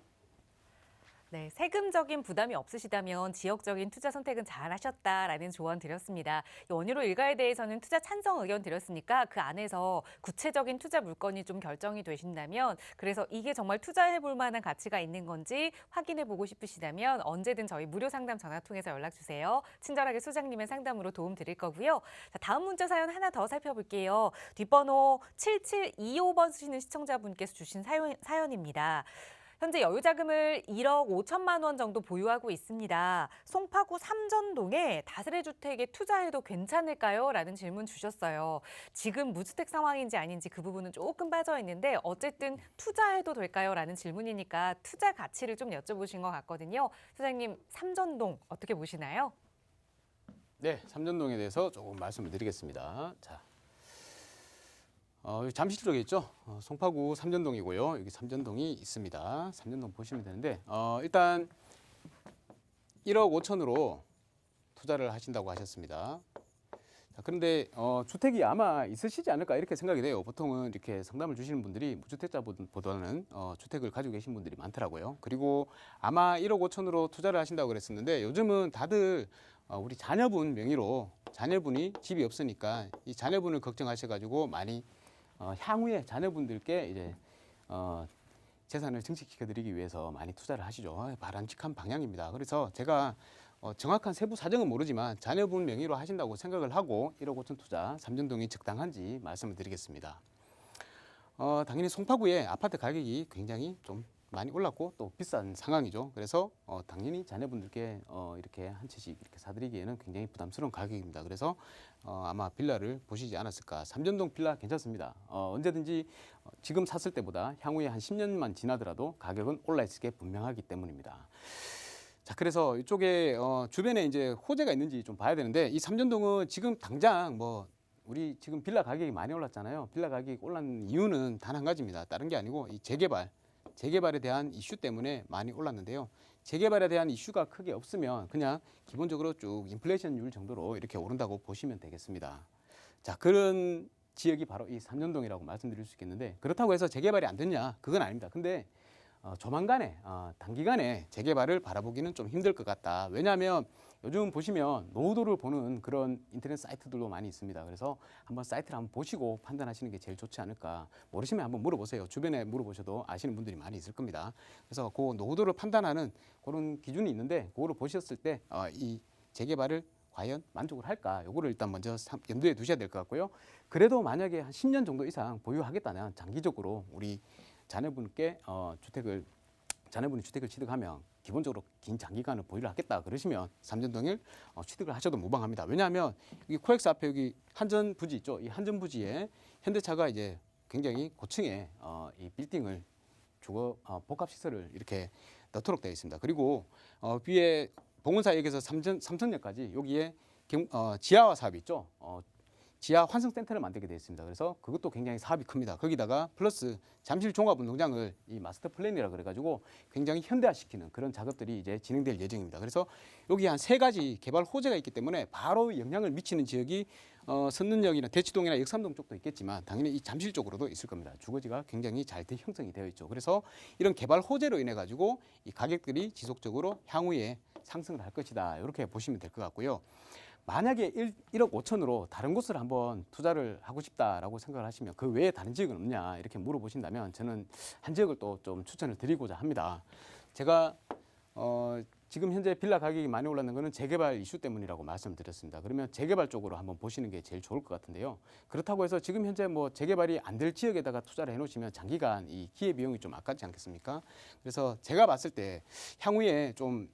네, 세금적인 부담이 없으시다면 지역적인 투자 선택은 잘하셨다라는 조언 드렸습니다. 이 원효로 일가에 대해서는 투자 찬성 의견 드렸으니까 그 안에서 구체적인 투자 물건이 좀 결정이 되신다면 그래서 이게 정말 투자해 볼 만한 가치가 있는 건지 확인해 보고 싶으시다면 언제든 저희 무료 상담 전화 통해서 연락 주세요. 친절하게 소장님의 상담으로 도움 드릴 거고요. 자, 다음 문자 사연 하나 더 살펴볼게요. 뒷번호 7725번 쓰시는 시청자분께서 주신 사연입니다. 현재 여유자금을 1억 5천만 원 정도 보유하고 있습니다. 송파구 삼전동에 다세대 주택에 투자해도 괜찮을까요? 라는 질문 주셨어요. 지금 무주택 상황인지 아닌지 그 부분은 조금 빠져 있는데 어쨌든 투자해도 될까요? 라는 질문이니까 투자 가치를 좀 여쭤보신 것 같거든요. 소장님, 삼전동 어떻게 보시나요? 네, 삼전동에 대해서 조금 말씀을 드리겠습니다. 자. 잠실 쪽에 있죠. 송파구 삼전동이고요. 여기 삼전동이 있습니다. 삼전동 보시면 되는데 일단 1억 5천으로 투자를 하신다고 하셨습니다. 자, 그런데 주택이 아마 있으시지 않을까 이렇게 생각이 돼요. 보통은 이렇게 상담을 주시는 분들이 무주택자보다는 주택을 가지고 계신 분들이 많더라고요. 그리고 아마 1억 5천으로 투자를 하신다고 그랬었는데 요즘은 다들 우리 자녀분 명의로 자녀분이 집이 없으니까 이 자녀분을 걱정하셔가지고 많이 향후에 자녀분들께 이제 재산을 증식시켜드리기 위해서 많이 투자를 하시죠. 바람직한 방향입니다. 그래서 제가 정확한 세부 사정은 모르지만 자녀분 명의로 하신다고 생각을 하고 1억 5천 투자 삼전동이 적당한지 말씀을 드리겠습니다. 당연히 송파구의 아파트 가격이 굉장히 좀 많이 올랐고 또 비싼 상황이죠. 그래서 당연히 자녀분들께 이렇게 한 채씩 이렇게 사드리기에는 굉장히 부담스러운 가격입니다. 그래서 아마 빌라를 보시지 않았을까. 삼전동 빌라 괜찮습니다. 언제든지 지금 샀을 때보다 향후에 한 10년만 지나더라도 가격은 올라 있을 게 분명하기 때문입니다. 자, 그래서 이쪽에 주변에 이제 호재가 있는지 좀 봐야 되는데 이 삼전동은 지금 당장 우리 지금 빌라 가격이 많이 올랐잖아요. 빌라 가격이 올랐는 이유는 단 한 가지입니다. 다른 게 아니고 이 재개발에 대한 이슈 때문에 많이 올랐는데요. 재개발에 대한 이슈가 크게 없으면 그냥 기본적으로 쭉 인플레이션율 정도로 이렇게 오른다고 보시면 되겠습니다. 자, 그런 지역이 바로 이 삼전동이라고 말씀드릴 수 있겠는데 그렇다고 해서 재개발이 안 됐냐? 그건 아닙니다. 근데 조만간에 단기간에 재개발을 바라보기는 좀 힘들 것 같다. 왜냐하면 요즘 보시면 노후도를 보는 그런 인터넷 사이트들도 많이 있습니다. 그래서 한번 사이트를 한번 보시고 판단하시는 게 제일 좋지 않을까. 모르시면 한번 물어보세요. 주변에 물어보셔도 아시는 분들이 많이 있을 겁니다. 그래서 그 노후도를 판단하는 그런 기준이 있는데 그거를 보셨을 때 이 재개발을 과연 만족을 할까? 요거를 일단 먼저 염두에 두셔야 될 것 같고요. 그래도 만약에 한 10년 정도 이상 보유하겠다면 장기적으로 우리 자녀분께 자녀분이 주택을 취득하면 기본적으로 긴 장기간을 보유를 하겠다 그러시면 삼전동일 취득을 하셔도 무방합니다. 왜냐하면 여기 코엑스 앞에 여기 한전 부지 있죠. 이 한전 부지에 현대차가 이제 굉장히 고층에 이 빌딩을 주거 복합 시설을 이렇게 넣도록 되어 있습니다. 그리고 위에 봉은사역에서 삼성역까지 여기에 지하화 사업이 있죠. 지하 환승센터를 만들게 되어 있습니다. 그래서 그것도 굉장히 사업이 큽니다. 거기다가 플러스 잠실 종합운동장을 이 마스터 플랜이라 그래가지고 굉장히 현대화시키는 그런 작업들이 이제 진행될 예정입니다. 그래서 여기 한 3가지 개발 호재가 있기 때문에 바로 영향을 미치는 지역이 선릉역이나 대치동이나 역삼동 쪽도 있겠지만 당연히 이 잠실 쪽으로도 있을 겁니다. 주거지가 굉장히 잘 형성이 되어 있죠. 그래서 이런 개발 호재로 인해 가지고 이 가격들이 지속적으로 향후에 상승을 할 것이다. 이렇게 보시면 될 것 같고요. 만약에 1억 5천으로 다른 곳을 한번 투자를 하고 싶다라고 생각을 하시면 그 외에 다른 지역은 없냐 이렇게 물어보신다면 저는 한 지역을 또 좀 추천을 드리고자 합니다. 제가 지금 현재 빌라 가격이 많이 올랐는 것은 재개발 이슈 때문이라고 말씀드렸습니다. 그러면 재개발 쪽으로 한번 보시는 게 제일 좋을 것 같은데요. 그렇다고 해서 지금 현재 뭐 재개발이 안 될 지역에다가 투자를 해놓으시면 장기간 이 기회 비용이 좀 아깝지 않겠습니까? 그래서 제가 봤을 때 향후에 좀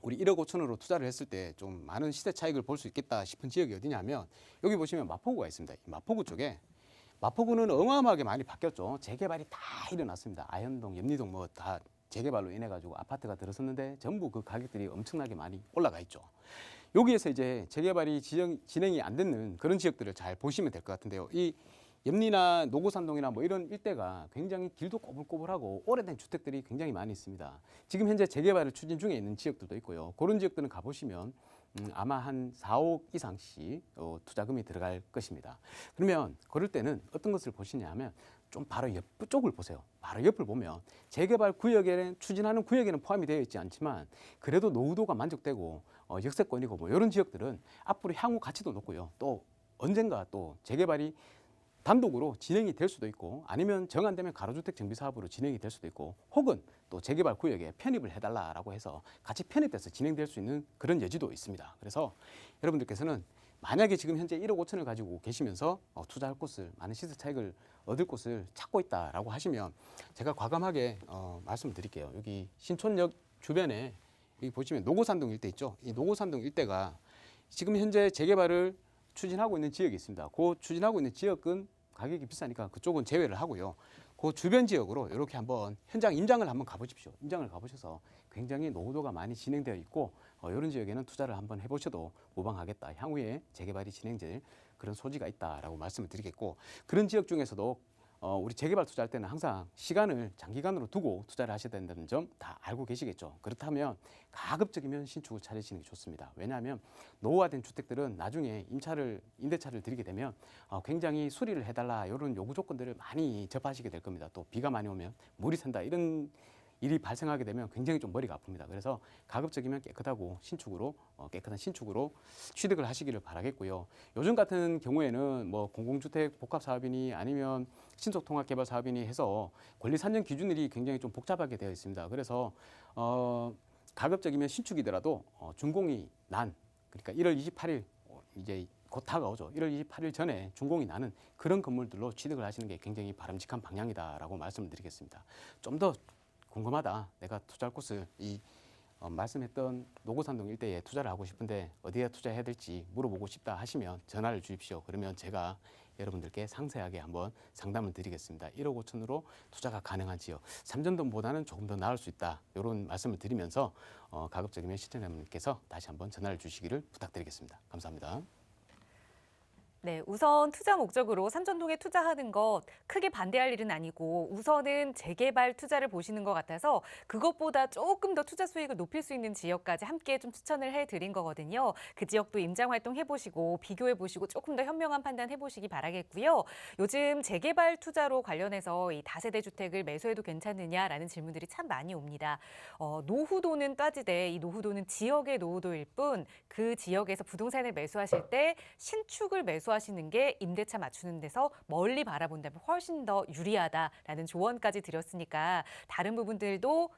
우리 1억 5천으로 투자를 했을 때 좀 많은 시세 차익을 볼 수 있겠다 싶은 지역이 어디냐면 여기 보시면 마포구가 있습니다. 마포구 쪽에 마포구는 어마어마하게 많이 바뀌었죠. 재개발이 다 일어났습니다. 아현동, 염리동 뭐 다 재개발로 인해 가지고 아파트가 들어섰는데 전부 그 가격들이 엄청나게 많이 올라가 있죠. 여기에서 이제 재개발이 진행이 안 되는 그런 지역들을 잘 보시면 될 것 같은데요. 이 염리나 노고산동이나 뭐 이런 일대가 굉장히 길도 꼬불꼬불하고 오래된 주택들이 굉장히 많이 있습니다. 지금 현재 재개발을 추진 중에 있는 지역들도 있고요. 그런 지역들은 가보시면 아마 한 4억 이상씩 투자금이 들어갈 것입니다. 그러면 그럴 때는 어떤 것을 보시냐 하면 좀 바로 옆 쪽을 보세요. 바로 옆을 보면 재개발 구역에는 추진하는 구역에는 포함이 되어 있지 않지만 그래도 노후도가 만족되고 역세권이고 뭐 이런 지역들은 앞으로 향후 가치도 높고요. 또 언젠가 또 재개발이 단독으로 진행이 될 수도 있고 아니면 정 안 되면 가로주택 정비 사업으로 진행이 될 수도 있고 혹은 또 재개발 구역에 편입을 해달라라고 해서 같이 편입돼서 진행될 수 있는 그런 여지도 있습니다. 그래서 여러분들께서는 만약에 지금 현재 1억 5천을 가지고 계시면서 투자할 곳을 많은 시세 차익을 얻을 곳을 찾고 있다라고 하시면 제가 과감하게 말씀을 드릴게요. 여기 신촌역 주변에 여기 보시면 노고산동 일대 있죠. 이 노고산동 일대가 지금 현재 재개발을 추진하고 있는 지역이 있습니다. 그 추진하고 있는 지역은 가격이 비싸니까 그쪽은 제외를 하고요. 그 주변 지역으로 이렇게 한번 현장 임장을 한번 가보십시오. 임장을 가보셔서 굉장히 노후도가 많이 진행되어 있고 이런 지역에는 투자를 한번 해보셔도 무방하겠다. 향후에 재개발이 진행될 그런 소지가 있다라고 말씀을 드리겠고 그런 지역 중에서도 우리 재개발 투자할 때는 항상 시간을 장기간으로 두고 투자를 하셔야 된다는 점 다 알고 계시겠죠. 그렇다면 가급적이면 신축을 차리시는 게 좋습니다. 왜냐하면 노후화된 주택들은 나중에 임대차를 드리게 되면 굉장히 수리를 해달라 이런 요구 조건들을 많이 접하시게 될 겁니다. 또 비가 많이 오면 물이 샌다 이런 일이 발생하게 되면 굉장히 좀 머리가 아픕니다. 그래서 가급적이면 깨끗한 신축으로 취득을 하시기를 바라겠고요. 요즘 같은 경우에는 뭐 공공주택 복합 사업이니 아니면 신속통합개발 사업이니 해서 권리산정 기준들이 굉장히 좀 복잡하게 되어 있습니다. 그래서 가급적이면 신축이더라도 준공이 그러니까 1월 28일 이제 곧 다가오죠. 1월 28일 전에 준공이 나는 그런 건물들로 취득을 하시는 게 굉장히 바람직한 방향이다라고 말씀을 드리겠습니다. 좀 더 궁금하다. 내가 투자할 곳을 말씀했던 노고산동 일대에 투자를 하고 싶은데 어디에 투자해야 될지 물어보고 싶다 하시면 전화를 주십시오. 그러면 제가 여러분들께 상세하게 한번 상담을 드리겠습니다. 1억 5천으로 투자가 가능한 지역, 삼전동보다는 조금 더 나을 수 있다. 이런 말씀을 드리면서 가급적이면 시청자분께서 다시 한번 전화를 주시기를 부탁드리겠습니다. 감사합니다. 네, 우선 투자 목적으로 삼천동에 투자하는 것 크게 반대할 일은 아니고 우선은 재개발 투자를 보시는 것 같아서 그것보다 조금 더 투자 수익을 높일 수 있는 지역까지 함께 좀 추천을 해드린 거거든요. 그 지역도 임장 활동 해보시고 비교해보시고 조금 더 현명한 판단 해보시기 바라겠고요. 요즘 재개발 투자로 관련해서 이 다세대 주택을 매수해도 괜찮느냐라는 질문들이 참 많이 옵니다. 노후도는 따지되 이 노후도는 지역의 노후도일 뿐 그 지역에서 부동산을 매수하실 때 신축을 매수하시는 게 임대차 맞추는 데서 멀리 바라본다면 훨씬 더 유리하다라는 조언까지 드렸으니까 다른 분들도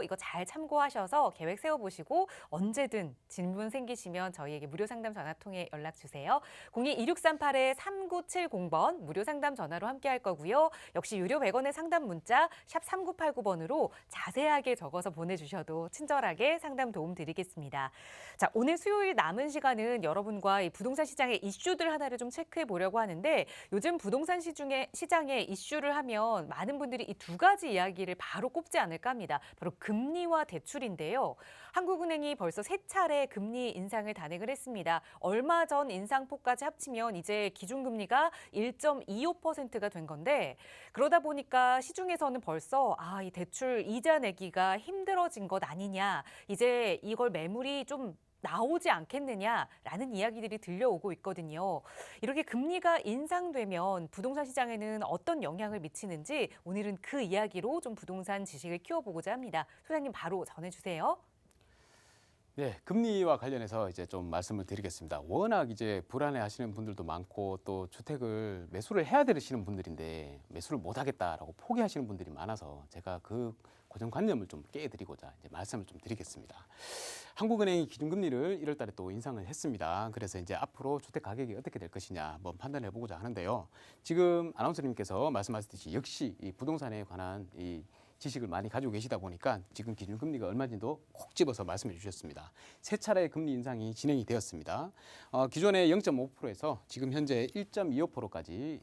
이거 잘 참고하셔서 계획 세워보시고 언제든 질문 생기시면 저희에게 무료 상담 전화 통해 연락 주세요. 02-2638-3970번 무료 상담 전화로 함께 할 거고요. 역시 유료 100원의 상담 문자 샵 3989번으로 자세하게 적어서 보내주셔도 친절하게 상담 도움 드리겠습니다. 자, 오늘 수요일 남은 시간은 여러분과 이 부동산 시장의 이슈들 하나를 좀 체크해 보려고 하는데 요즘 부동산 시장에 이슈를 하면 많은 분들이 이 두 가지 이야기를 바로 꼽지 않을까 합니다. 바로 금리와 대출인데요. 한국은행이 벌써 3차례 금리 인상을 단행을 했습니다. 얼마 전 인상폭까지 합치면 이제 기준금리가 1.25%가 된 건데 그러다 보니까 시중에서는 벌써 이 대출 이자 내기가 힘들어진 것 아니냐. 이제 이걸 매물이 좀 나오지 않겠느냐라는 이야기들이 들려오고 있거든요. 이렇게 금리가 인상되면 부동산 시장에는 어떤 영향을 미치는지 오늘은 그 이야기로 좀 부동산 지식을 키워보고자 합니다. 소장님 바로 전해주세요. 네, 금리와 관련해서 이제 좀 말씀을 드리겠습니다. 워낙 이제 불안해 하시는 분들도 많고 또 주택을 매수를 해야 되시는 분들인데 매수를 못 하겠다라고 포기하시는 분들이 많아서 제가 그 고정관념을 좀 깨드리고자 이제 말씀을 좀 드리겠습니다. 한국은행이 기준금리를 1월 달에 또 인상을 했습니다. 그래서 이제 앞으로 주택 가격이 어떻게 될 것이냐 한번 판단해 보고자 하는데요. 지금 아나운서님께서 말씀하셨듯이 역시 이 부동산에 관한 이 지식을 많이 가지고 계시다 보니까 지금 기준금리가 얼마인지도 콕 집어서 말씀해 주셨습니다. 3차례의 금리 인상이 진행이 되었습니다. 기존의 0.5%에서 지금 현재 1.25%까지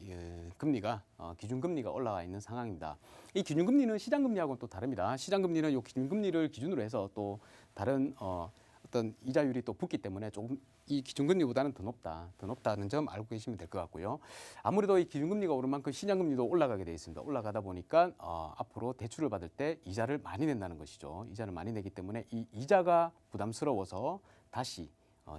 금리가 기준금리가 올라와 있는 상황입니다. 이 기준금리는 시장금리하고는 또 다릅니다. 시장금리는 이 기준금리를 기준으로 해서 또 다른 어떤 이자율이 또 붙기 때문에 조금 이 기준금리보다는 더 높다는 점 알고 계시면 될 것 같고요. 아무래도 이 기준금리가 오른 만큼 시장금리도 올라가게 돼 있습니다. 올라가다 보니까 앞으로 대출을 받을 때 이자를 많이 낸다는 것이죠. 이자를 많이 내기 때문에 이 이자가 부담스러워서 다시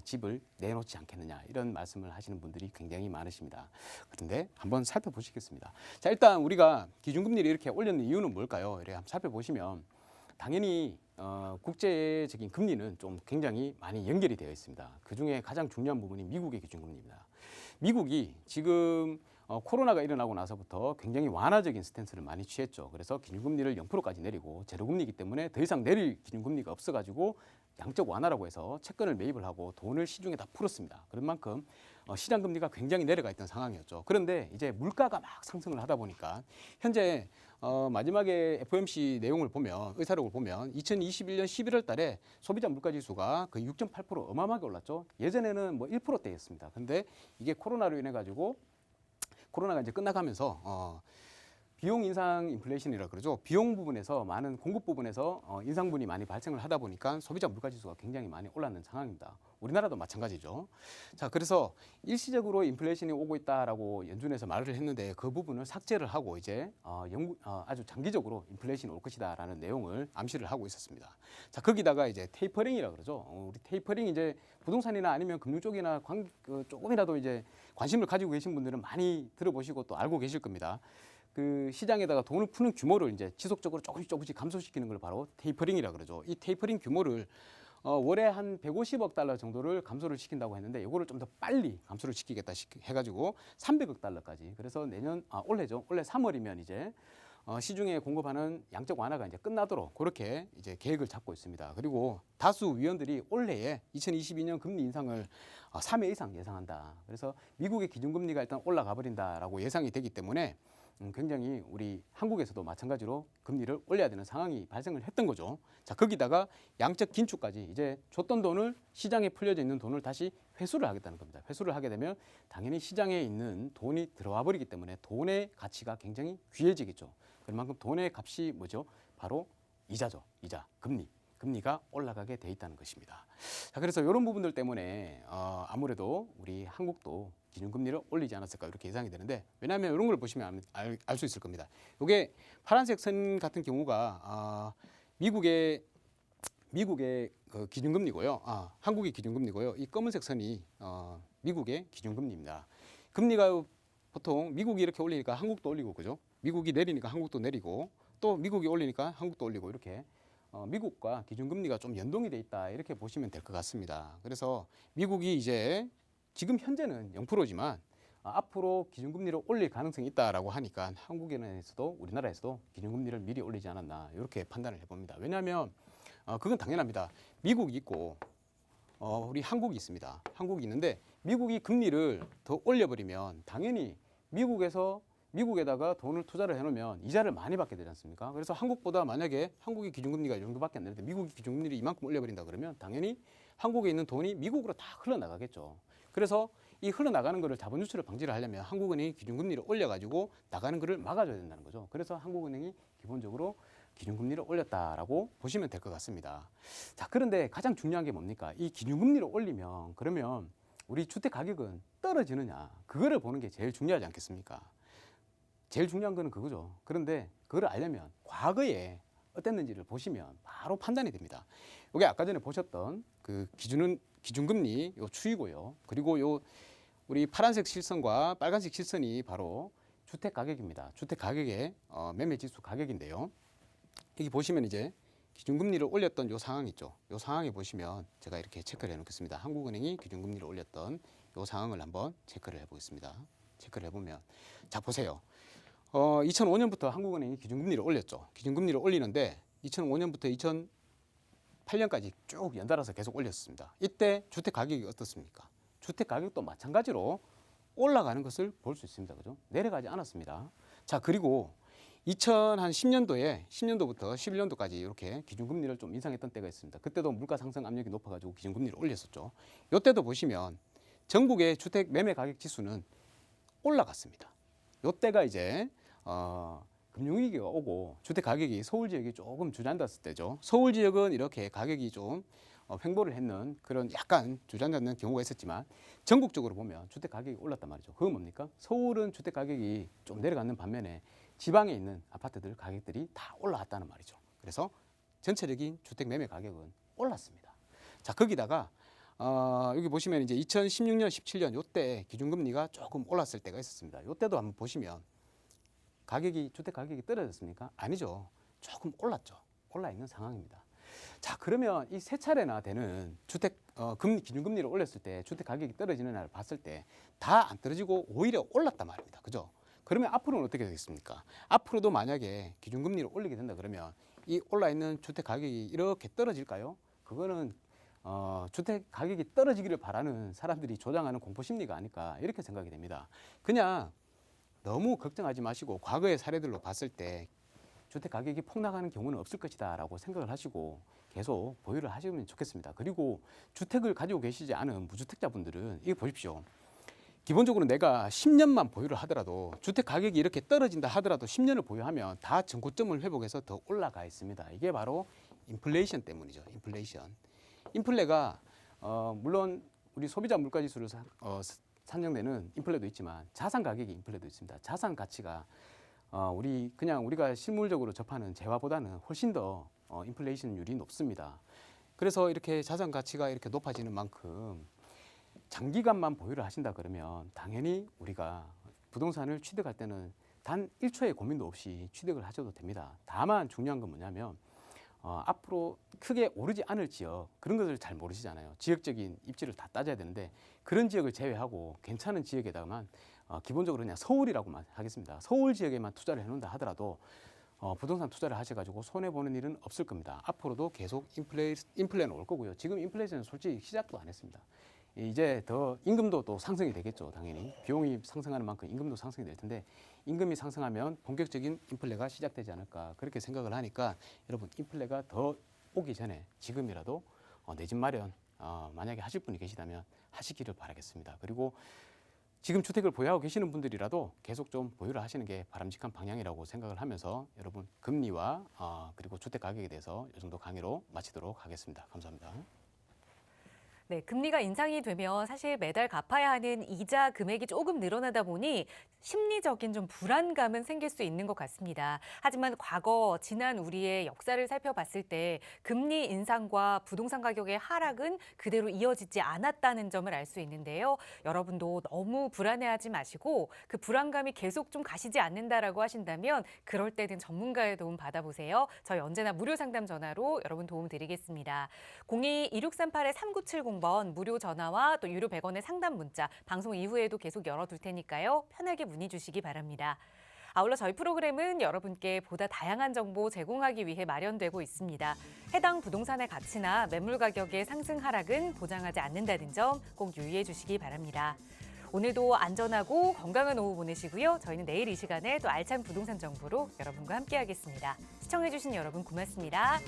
집을 내놓지 않겠느냐 이런 말씀을 하시는 분들이 굉장히 많으십니다. 그런데 한번 살펴보시겠습니다. 자, 일단 우리가 기준금리를 이렇게 올렸는 이유는 뭘까요? 이렇게 한번 살펴보시면 당연히 국제적인 금리는 좀 굉장히 많이 연결이 되어 있습니다. 그중에 가장 중요한 부분이 미국의 기준금리입니다. 미국이 지금 코로나가 일어나고 나서부터 굉장히 완화적인 스탠스를 많이 취했죠. 그래서 기준금리를 0%까지 내리고 제로금리이기 때문에 더 이상 내릴 기준금리가 없어가지고 양적 완화라고 해서 채권을 매입을 하고 돈을 시중에 다 풀었습니다. 그런 만큼 시장금리가 굉장히 내려가 있던 상황이었죠. 그런데 이제 물가가 막 상승을 하다 보니까 현재 마지막에 FOMC 내용을 보면 의사록을 보면 2021년 11월 달에 소비자 물가지수가 거의 6.8% 어마어마하게 올랐죠. 예전에는 뭐 1%대였습니다. 근데 이게 코로나로 인해 가지고 코로나가 이제 끝나가면서 비용 인상 인플레이션이라 그러죠. 비용 부분에서 많은 공급 부분에서 인상분이 많이 발생을 하다 보니까 소비자 물가지수가 굉장히 많이 올랐는 상황입니다. 우리나라도 마찬가지죠. 자, 그래서 일시적으로 인플레이션이 오고 있다라고 연준에서 말을 했는데 그 부분을 삭제를 하고 이제 아주 장기적으로 인플레이션이 올 것이다라는 내용을 암시를 하고 있었습니다. 자, 거기다가 이제 테이퍼링이라 그러죠. 우리 테이퍼링 이제 부동산이나 아니면 금융 쪽이나 조금이라도 이제 관심을 가지고 계신 분들은 많이 들어보시고 또 알고 계실 겁니다. 그 시장에다가 돈을 푸는 규모를 이제 지속적으로 조금씩 감소시키는 걸 바로 테이퍼링이라 그러죠. 이 테이퍼링 규모를 월에 한 150억 달러 정도를 감소를 시킨다고 했는데 이거를 좀 더 빨리 감소를 시키겠다 해가지고 300억 달러까지. 그래서 올해죠. 올해 3월이면 이제 시중에 공급하는 양적 완화가 이제 끝나도록 그렇게 이제 계획을 잡고 있습니다. 그리고 다수 위원들이 올해에 2022년 금리 인상을 3회 이상 예상한다. 그래서 미국의 기준금리가 일단 올라가 버린다라고 예상이 되기 때문에 굉장히 우리 한국에서도 마찬가지로 금리를 올려야 되는 상황이 발생을 했던 거죠. 자, 거기다가 양적 긴축까지 이제 줬던 돈을 시장에 풀려져 있는 돈을 다시 회수를 하겠다는 겁니다. 회수를 하게 되면 당연히 시장에 있는 돈이 들어와 버리기 때문에 돈의 가치가 굉장히 귀해지겠죠. 그만큼 돈의 값이 뭐죠? 바로 이자죠. 이자, 금리. 금리가 올라가게 돼 있다는 것입니다. 자, 그래서 이런 부분들 때문에 아무래도 우리 한국도 기준금리를 올리지 않았을까 이렇게 예상이 되는데, 왜냐하면 이런 걸 보시면 알 수 있을 겁니다. 이게 파란색 선 같은 경우가 미국의 그 기준금리고요. 한국의 기준금리고요. 이 검은색 선이 미국의 기준금리입니다. 금리가 보통 미국이 이렇게 올리니까 한국도 올리고, 그죠? 미국이 내리니까 한국도 내리고, 또 미국이 올리니까 한국도 올리고, 이렇게 미국과 기준금리가 좀 연동이 돼 있다 이렇게 보시면 될 것 같습니다. 그래서 미국이 이제 지금 현재는 0%지만 앞으로 기준금리를 올릴 가능성이 있다라고 하니까 한국에서도 우리나라에서도 기준금리를 미리 올리지 않았나 이렇게 판단을 해봅니다. 왜냐하면 그건 당연합니다. 미국이 있고 우리 한국이 있습니다. 한국이 있는데 미국이 금리를 더 올려버리면 당연히 미국에다가 돈을 투자를 해놓으면 이자를 많이 받게 되지 않습니까? 그래서 한국보다 만약에 한국의 기준금리가 이 정도밖에 안 되는데 미국이 기준금리를 이만큼 올려버린다 그러면 당연히 한국에 있는 돈이 미국으로 다 흘러나가겠죠. 그래서 이 흘러나가는 거를 자본 유출을 방지를 하려면 한국은행이 기준금리를 올려가지고 나가는 거를 막아줘야 된다는 거죠. 그래서 한국은행이 기본적으로 기준금리를 올렸다라고 보시면 될 것 같습니다. 자, 그런데 가장 중요한 게 뭡니까? 이 기준금리를 올리면 그러면 우리 주택 가격은 떨어지느냐, 그거를 보는 게 제일 중요하지 않겠습니까? 제일 중요한 거는 그거죠. 그런데 그걸 알려면 과거에 어땠는지를 보시면 바로 판단이 됩니다. 이게 아까 전에 보셨던 그 기준금리 요 추이고요. 그리고 요 우리 파란색 실선과 빨간색 실선이 바로 주택 가격입니다. 주택 가격의 매매 지수 가격인데요. 여기 보시면 이제 기준금리를 올렸던 요 상황 있죠. 요 상황에 보시면 제가 이렇게 체크를 해 놓겠습니다. 한국은행이 기준금리를 올렸던 요 상황을 한번 체크를 해 보겠습니다. 체크를 해보면, 자, 보세요. 2005년부터 한국은행이 기준금리를 올렸죠. 기준금리를 올리는데 2005년부터 2008년까지 쭉 연달아서 계속 올렸습니다. 이때 주택 가격이 어떻습니까? 주택 가격도 마찬가지로 올라가는 것을 볼 수 있습니다. 그죠? 내려가지 않았습니다. 자, 그리고 2010년도에 10년도부터 11년도까지 이렇게 기준금리를 좀 인상했던 때가 있습니다. 그때도 물가 상승 압력이 높아가지고 기준금리를 올렸었죠. 이때도 보시면 전국의 주택 매매 가격 지수는 올라갔습니다. 이때가 이제 금융위기가 오고 주택 가격이 서울 지역이 조금 주저앉았을 때죠. 서울 지역은 이렇게 가격이 좀 횡보를 했는 그런 약간 주저앉는 경우가 있었지만 전국적으로 보면 주택 가격이 올랐단 말이죠. 그건 뭡니까? 서울은 주택 가격이 좀 내려가는 반면에 지방에 있는 아파트들 가격들이 다 올라왔다는 말이죠. 그래서 전체적인 주택 매매 가격은 올랐습니다. 자, 거기다가 여기 보시면 이제 2016년, 17년 요때 기준금리가 조금 올랐을 때가 있었습니다. 요때도 한번 보시면 주택 가격이 떨어졌습니까? 아니죠. 조금 올랐죠. 올라 있는 상황입니다. 자, 그러면 이 세 차례나 되는 기준금리를 올렸을 때 주택 가격이 떨어지는 날을 봤을 때 다 안 떨어지고 오히려 올랐단 말입니다. 그죠? 그러면 앞으로는 어떻게 되겠습니까? 앞으로도 만약에 기준금리를 올리게 된다 그러면 이 올라 있는 주택 가격이 이렇게 떨어질까요? 그거는 주택 가격이 떨어지기를 바라는 사람들이 조장하는 공포심리가 아닐까 이렇게 생각이 됩니다. 그냥 너무 걱정하지 마시고 과거의 사례들로 봤을 때 주택 가격이 폭락하는 경우는 없을 것이다 라고 생각을 하시고 계속 보유를 하시면 좋겠습니다. 그리고 주택을 가지고 계시지 않은 무주택자분들은 이거 보십시오. 기본적으로 내가 10년만 보유를 하더라도 주택 가격이 이렇게 떨어진다 하더라도 10년을 보유하면 다 전고점을 회복해서 더 올라가 있습니다. 이게 바로 인플레이션 때문이죠. 인플레가 물론 우리 소비자 물가지수를 산정되는 인플레도 있지만 자산 가격의 인플레도 있습니다. 자산 가치가 우리가 실물적으로 접하는 재화보다는 훨씬 더 인플레이션율이 높습니다. 그래서 이렇게 자산 가치가 이렇게 높아지는 만큼 장기간만 보유를 하신다 그러면 당연히 우리가 부동산을 취득할 때는 단 1초의 고민도 없이 취득을 하셔도 됩니다. 다만 중요한 건 뭐냐면 앞으로 크게 오르지 않을 지역, 그런 것을 잘 모르시잖아요. 지역적인 입지를 다 따져야 되는데 그런 지역을 제외하고 괜찮은 지역에다가만 기본적으로 그냥 서울이라고만 하겠습니다. 서울 지역에만 투자를 해놓는다 하더라도 부동산 투자를 하셔가지고 손해보는 일은 없을 겁니다. 앞으로도 계속 인플레는 올 거고요. 지금 인플레이션은 솔직히 시작도 안 했습니다. 이제 더 임금도 또 상승이 되겠죠. 당연히 비용이 상승하는 만큼 임금도 상승이 될 텐데 임금이 상승하면 본격적인 인플레가 시작되지 않을까 그렇게 생각을 하니까 여러분 인플레가 더 오기 전에 지금이라도 내 집 마련 만약에 하실 분이 계시다면 하시기를 바라겠습니다. 그리고 지금 주택을 보유하고 계시는 분들이라도 계속 좀 보유를 하시는 게 바람직한 방향이라고 생각을 하면서 여러분 금리와 그리고 주택 가격에 대해서 이 정도 강의로 마치도록 하겠습니다. 감사합니다. 네, 금리가 인상이 되면 사실 매달 갚아야 하는 이자 금액이 조금 늘어나다 보니 심리적인 좀 불안감은 생길 수 있는 것 같습니다. 하지만 지난 우리의 역사를 살펴봤을 때 금리 인상과 부동산 가격의 하락은 그대로 이어지지 않았다는 점을 알 수 있는데요. 여러분도 너무 불안해하지 마시고 그 불안감이 계속 좀 가시지 않는다라고 하신다면 그럴 때는 전문가의 도움 받아보세요. 저희 언제나 무료 상담 전화로 여러분 도움 드리겠습니다. 02-2638-3970번 무료 전화와 또 유료 100원의 상담 문자 방송 이후에도 계속 열어둘 테니까요. 편하게 문의 주시기 바랍니다. 아울러 저희 프로그램은 여러분께 보다 다양한 정보 제공하기 위해 마련되고 있습니다. 해당 부동산의 가치나 매물 가격의 상승 하락은 보장하지 않는다는 점 꼭 유의해 주시기 바랍니다. 오늘도 안전하고 건강한 오후 보내시고요. 저희는 내일 이 시간에 또 알찬 부동산 정보로 여러분과 함께하겠습니다. 시청해 주신 여러분 고맙습니다.